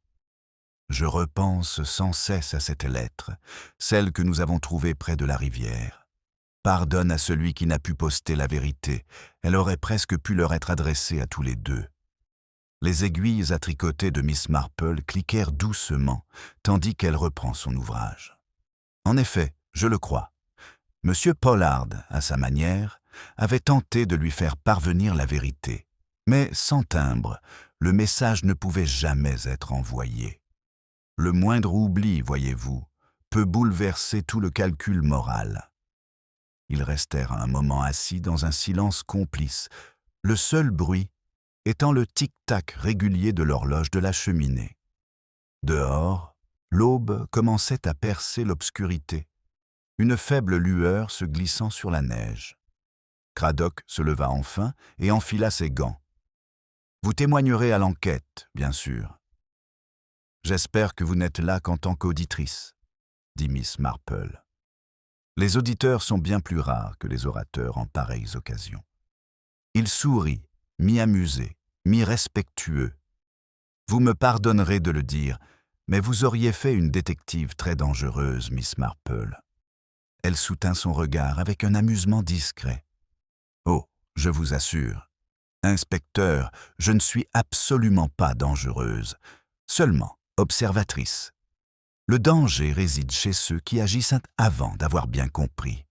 S1: Je repense sans cesse à cette lettre, celle que nous avons trouvée près de la rivière. Pardonne à celui qui n'a pu poster la vérité, elle aurait presque pu leur être adressée à tous les deux. Les aiguilles à tricoter de Miss Marple cliquèrent doucement, tandis qu'elle reprend son ouvrage. En effet, je le crois. Monsieur Pollard, à sa manière, avait tenté de lui faire parvenir la vérité. Mais sans timbre, le message ne pouvait jamais être envoyé. Le moindre oubli, voyez-vous, peut bouleverser tout le calcul moral. Ils restèrent un moment assis dans un silence complice, le seul bruit étant le tic-tac régulier de l'horloge de la cheminée. Dehors, l'aube commençait à percer l'obscurité, une faible lueur se glissant sur la neige. Cradock se leva enfin et enfila ses gants. « Vous témoignerez à l'enquête, bien sûr. »« J'espère que vous n'êtes là qu'en tant qu'auditrice, » dit Miss Marple. Les auditeurs sont bien plus rares que les orateurs en pareilles occasions. Il sourit, mi-amusé, mi-respectueux. « Vous me pardonnerez de le dire, mais vous auriez fait une détective très dangereuse, Miss Marple. » Elle soutint son regard avec un amusement discret. « Oh, je vous assure, inspecteur, je ne suis absolument pas dangereuse, seulement observatrice. Le danger réside chez ceux qui agissent avant d'avoir bien compris. »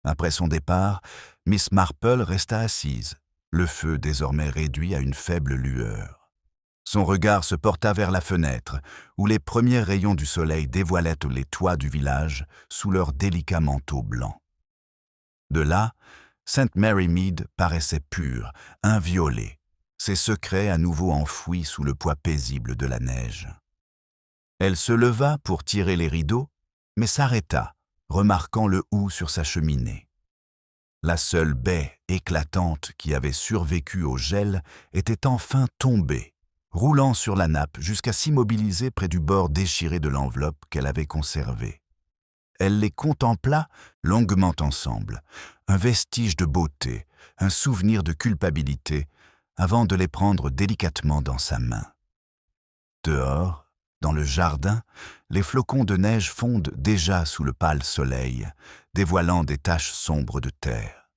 S1: Après son départ, Miss Marple resta assise, le feu désormais réduit à une faible lueur. Son regard se porta vers la fenêtre, où les premiers rayons du soleil dévoilaient les toits du village sous leurs délicats manteaux blancs. De là, Sainte Mary Mead paraissait pure, inviolée, ses secrets à nouveau enfouis sous le poids paisible de la neige. Elle se leva pour tirer les rideaux, mais s'arrêta, remarquant le houx sur sa cheminée. La seule baie éclatante qui avait survécu au gel était enfin tombée, roulant sur la nappe jusqu'à s'immobiliser près du bord déchiré de l'enveloppe qu'elle avait conservée. Elle les contempla longuement ensemble, un vestige de beauté, un souvenir de culpabilité, avant de les prendre délicatement dans sa main. Dehors, dans le jardin, les flocons de neige fondent déjà sous le pâle soleil, dévoilant des taches sombres de terre.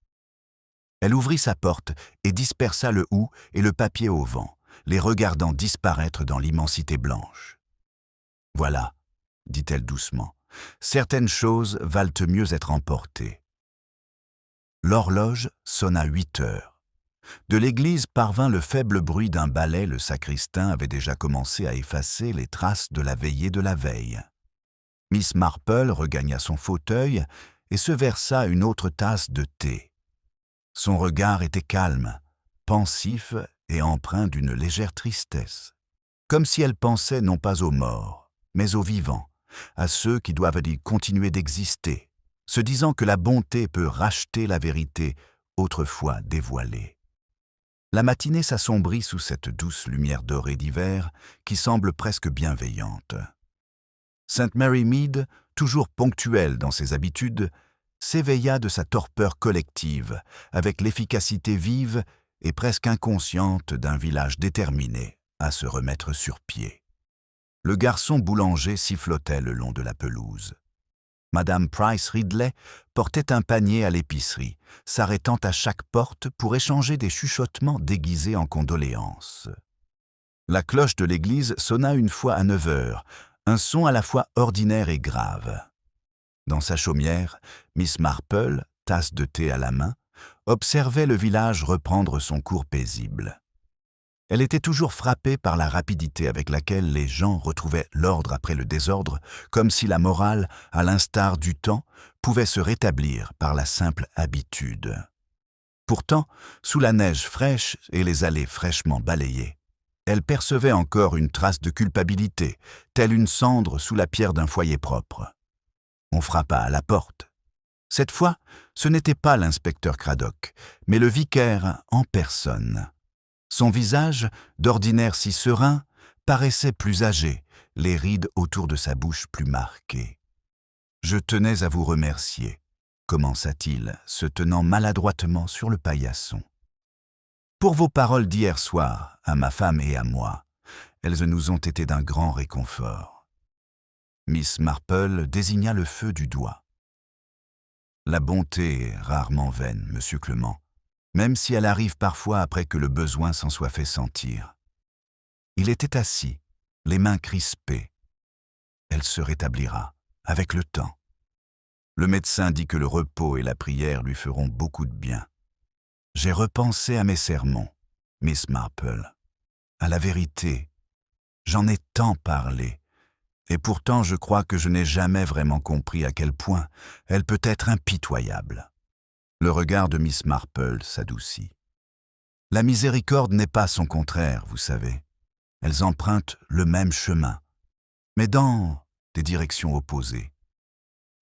S1: Elle ouvrit sa porte et dispersa le houx et le papier au vent, les regardant disparaître dans l'immensité blanche. « Voilà, » dit-elle doucement, « certaines choses valent mieux être emportées. » L'horloge sonna 8 heures. De l'église parvint le faible bruit d'un balai. Le sacristain avait déjà commencé à effacer les traces de la veillée de la veille. Miss Marple regagna son fauteuil et se versa une autre tasse de thé. Son regard était calme, pensif et empreint d'une légère tristesse, comme si elle pensait non pas aux morts, mais aux vivants, à ceux qui doivent y continuer d'exister, se disant que la bonté peut racheter la vérité autrefois dévoilée. La matinée s'assombrit sous cette douce lumière dorée d'hiver qui semble presque bienveillante. St. Mary Mead, toujours ponctuelle dans ses habitudes, s'éveilla de sa torpeur collective avec l'efficacité vive et presque inconsciente d'un village déterminé à se remettre sur pied. Le garçon boulanger sifflotait le long de la pelouse. Madame Price Ridley portait un panier à l'épicerie, s'arrêtant à chaque porte pour échanger des chuchotements déguisés en condoléances. La cloche de l'église sonna une fois à 9 heures, un son à la fois ordinaire et grave. Dans sa chaumière, Miss Marple, tasse de thé à la main, observait le village reprendre son cours paisible. Elle était toujours frappée par la rapidité avec laquelle les gens retrouvaient l'ordre après le désordre, comme si la morale, à l'instar du temps, pouvait se rétablir par la simple habitude. Pourtant, sous la neige fraîche et les allées fraîchement balayées, elle percevait encore une trace de culpabilité, telle une cendre sous la pierre d'un foyer propre. On frappa à la porte. Cette fois, ce n'était pas l'inspecteur Craddock, mais le vicaire en personne. Son visage, d'ordinaire si serein, paraissait plus âgé, les rides autour de sa bouche plus marquées. « Je tenais à vous remercier », commença-t-il, se tenant maladroitement sur le paillasson. « Pour vos paroles d'hier soir, à ma femme et à moi, elles nous ont été d'un grand réconfort. » Miss Marple désigna le feu du doigt. « La bonté est rarement vaine, monsieur Clement, même si elle arrive parfois après que le besoin s'en soit fait sentir. » Il était assis, les mains crispées. Elle se rétablira, avec le temps. Le médecin dit que le repos et la prière lui feront beaucoup de bien. J'ai repensé à mes sermons, Miss Marple. À la vérité, j'en ai tant parlé, et pourtant je crois que je n'ai jamais vraiment compris à quel point elle peut être impitoyable. Le regard de Miss Marple s'adoucit. La miséricorde n'est pas son contraire, vous savez. Elles empruntent le même chemin, mais dans des directions opposées.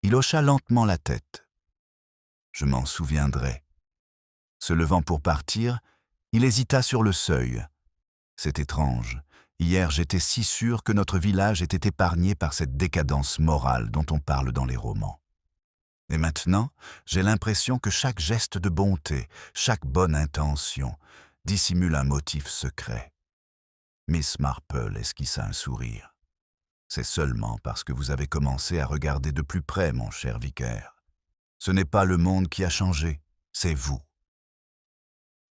S1: Il hocha lentement la tête. Je m'en souviendrai. Se levant pour partir, il hésita sur le seuil. C'est étrange. Hier, j'étais si sûr que notre village était épargné par cette décadence morale dont on parle dans les romans. Et maintenant, j'ai l'impression que chaque geste de bonté, chaque bonne intention, dissimule un motif secret. Miss Marple esquissa un sourire. C'est seulement parce que vous avez commencé à regarder de plus près, mon cher vicaire. Ce n'est pas le monde qui a changé, c'est vous.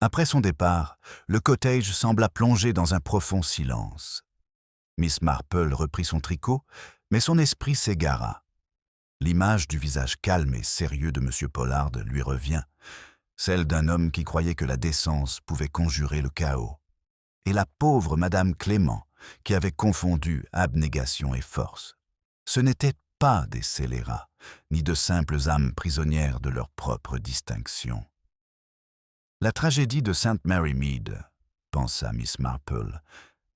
S1: Après son départ, le cottage sembla plongé dans un profond silence. Miss Marple reprit son tricot, mais son esprit s'égara. L'image du visage calme et sérieux de M. Pollard lui revient, celle d'un homme qui croyait que la décence pouvait conjurer le chaos, et la pauvre Madame Clément, qui avait confondu abnégation et force. Ce n'étaient pas des scélérats, ni de simples âmes prisonnières de leur propre distinction. La tragédie de St. Mary Mead, pensa Miss Marple,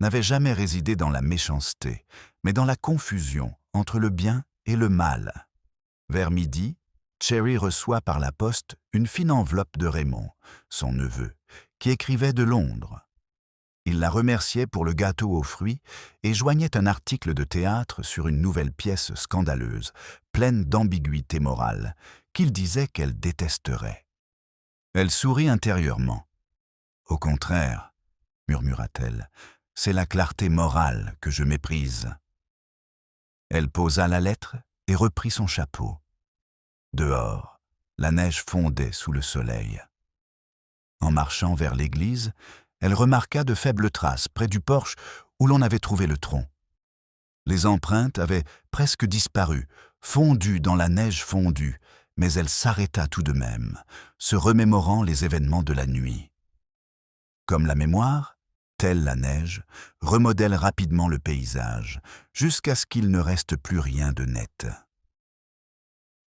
S1: n'avait jamais résidé dans la méchanceté, mais dans la confusion entre le bien et le mal. Vers midi, Cherry reçoit par la poste une fine enveloppe de Raymond, son neveu, qui écrivait de Londres. Il la remerciait pour le gâteau aux fruits et joignait un article de théâtre sur une nouvelle pièce scandaleuse, pleine d'ambiguïté morale, qu'il disait qu'elle détesterait. Elle sourit intérieurement. « Au contraire, murmura-t-elle, c'est la clarté morale que je méprise. » Elle posa la lettre et reprit son chapeau. Dehors, la neige fondait sous le soleil. En marchant vers l'église, elle remarqua de faibles traces près du porche où l'on avait trouvé le tronc. Les empreintes avaient presque disparu, fondues dans la neige fondue, mais elle s'arrêta tout de même, se remémorant les événements de la nuit. Comme la mémoire, telle la neige, remodèle rapidement le paysage, jusqu'à ce qu'il ne reste plus rien de net.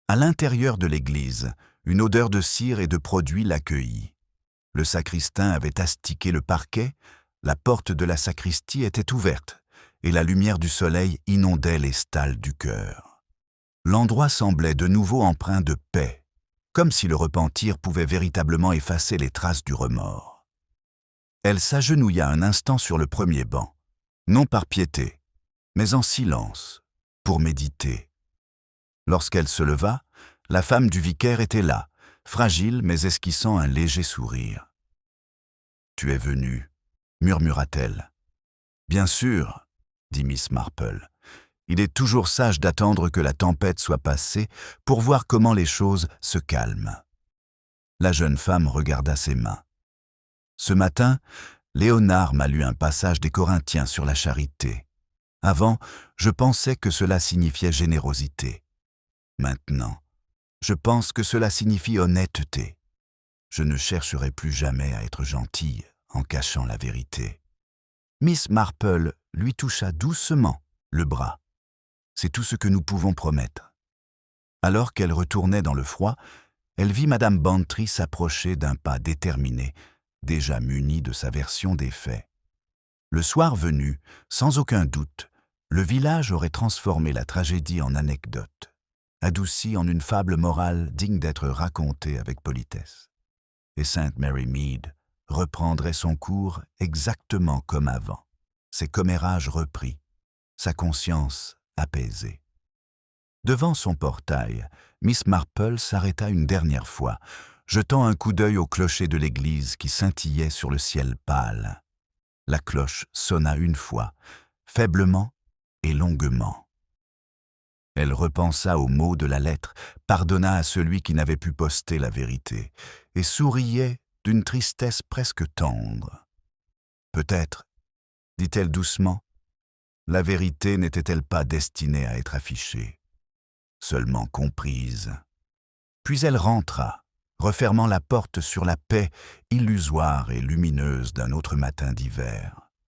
S1: À l'intérieur de l'église, une odeur de cire et de produits l'accueillit. Le sacristain avait astiqué le parquet, la porte de la sacristie était ouverte, et la lumière du soleil inondait les stalles du chœur. L'endroit semblait de nouveau empreint de paix, comme si le repentir pouvait véritablement effacer les traces du remords. Elle s'agenouilla un instant sur le premier banc, non par piété, mais en silence, pour méditer. Lorsqu'elle se leva, la femme du vicaire était là, fragile mais esquissant un léger sourire. « Tu es venue » murmura-t-elle. « Bien sûr, » dit Miss Marple. « Il est toujours sage d'attendre que la tempête soit passée pour voir comment les choses se calment. » La jeune femme regarda ses mains. « Ce matin, Léonard m'a lu un passage des Corinthiens sur la charité. Avant, je pensais que cela signifiait générosité. Maintenant, je pense que cela signifie honnêteté. Je ne chercherai plus jamais à être gentille en cachant la vérité. » Miss Marple lui toucha doucement le bras. C'est tout ce que nous pouvons promettre. Alors qu'elle retournait dans le froid, elle vit Madame Bantry s'approcher d'un pas déterminé, déjà munie de sa version des faits. Le soir venu, sans aucun doute, le village aurait transformé la tragédie en anecdote, adoucie en une fable morale digne d'être racontée avec politesse. Et Sainte Mary Mead reprendrait son cours exactement comme avant, ses commérages repris, sa conscience apaisée. Devant son portail, Miss Marple s'arrêta une dernière fois, jetant un coup d'œil au clocher de l'église qui scintillait sur le ciel pâle. La cloche sonna une fois, faiblement et longuement. Elle repensa aux mots de la lettre, pardonna à celui qui n'avait pu poster la vérité, et souriait d'une tristesse presque tendre. Peut-être, dit-elle doucement, la vérité n'était-elle pas destinée à être affichée, seulement comprise. Puis elle rentra, refermant la porte sur la paix illusoire et lumineuse d'un autre matin d'hiver.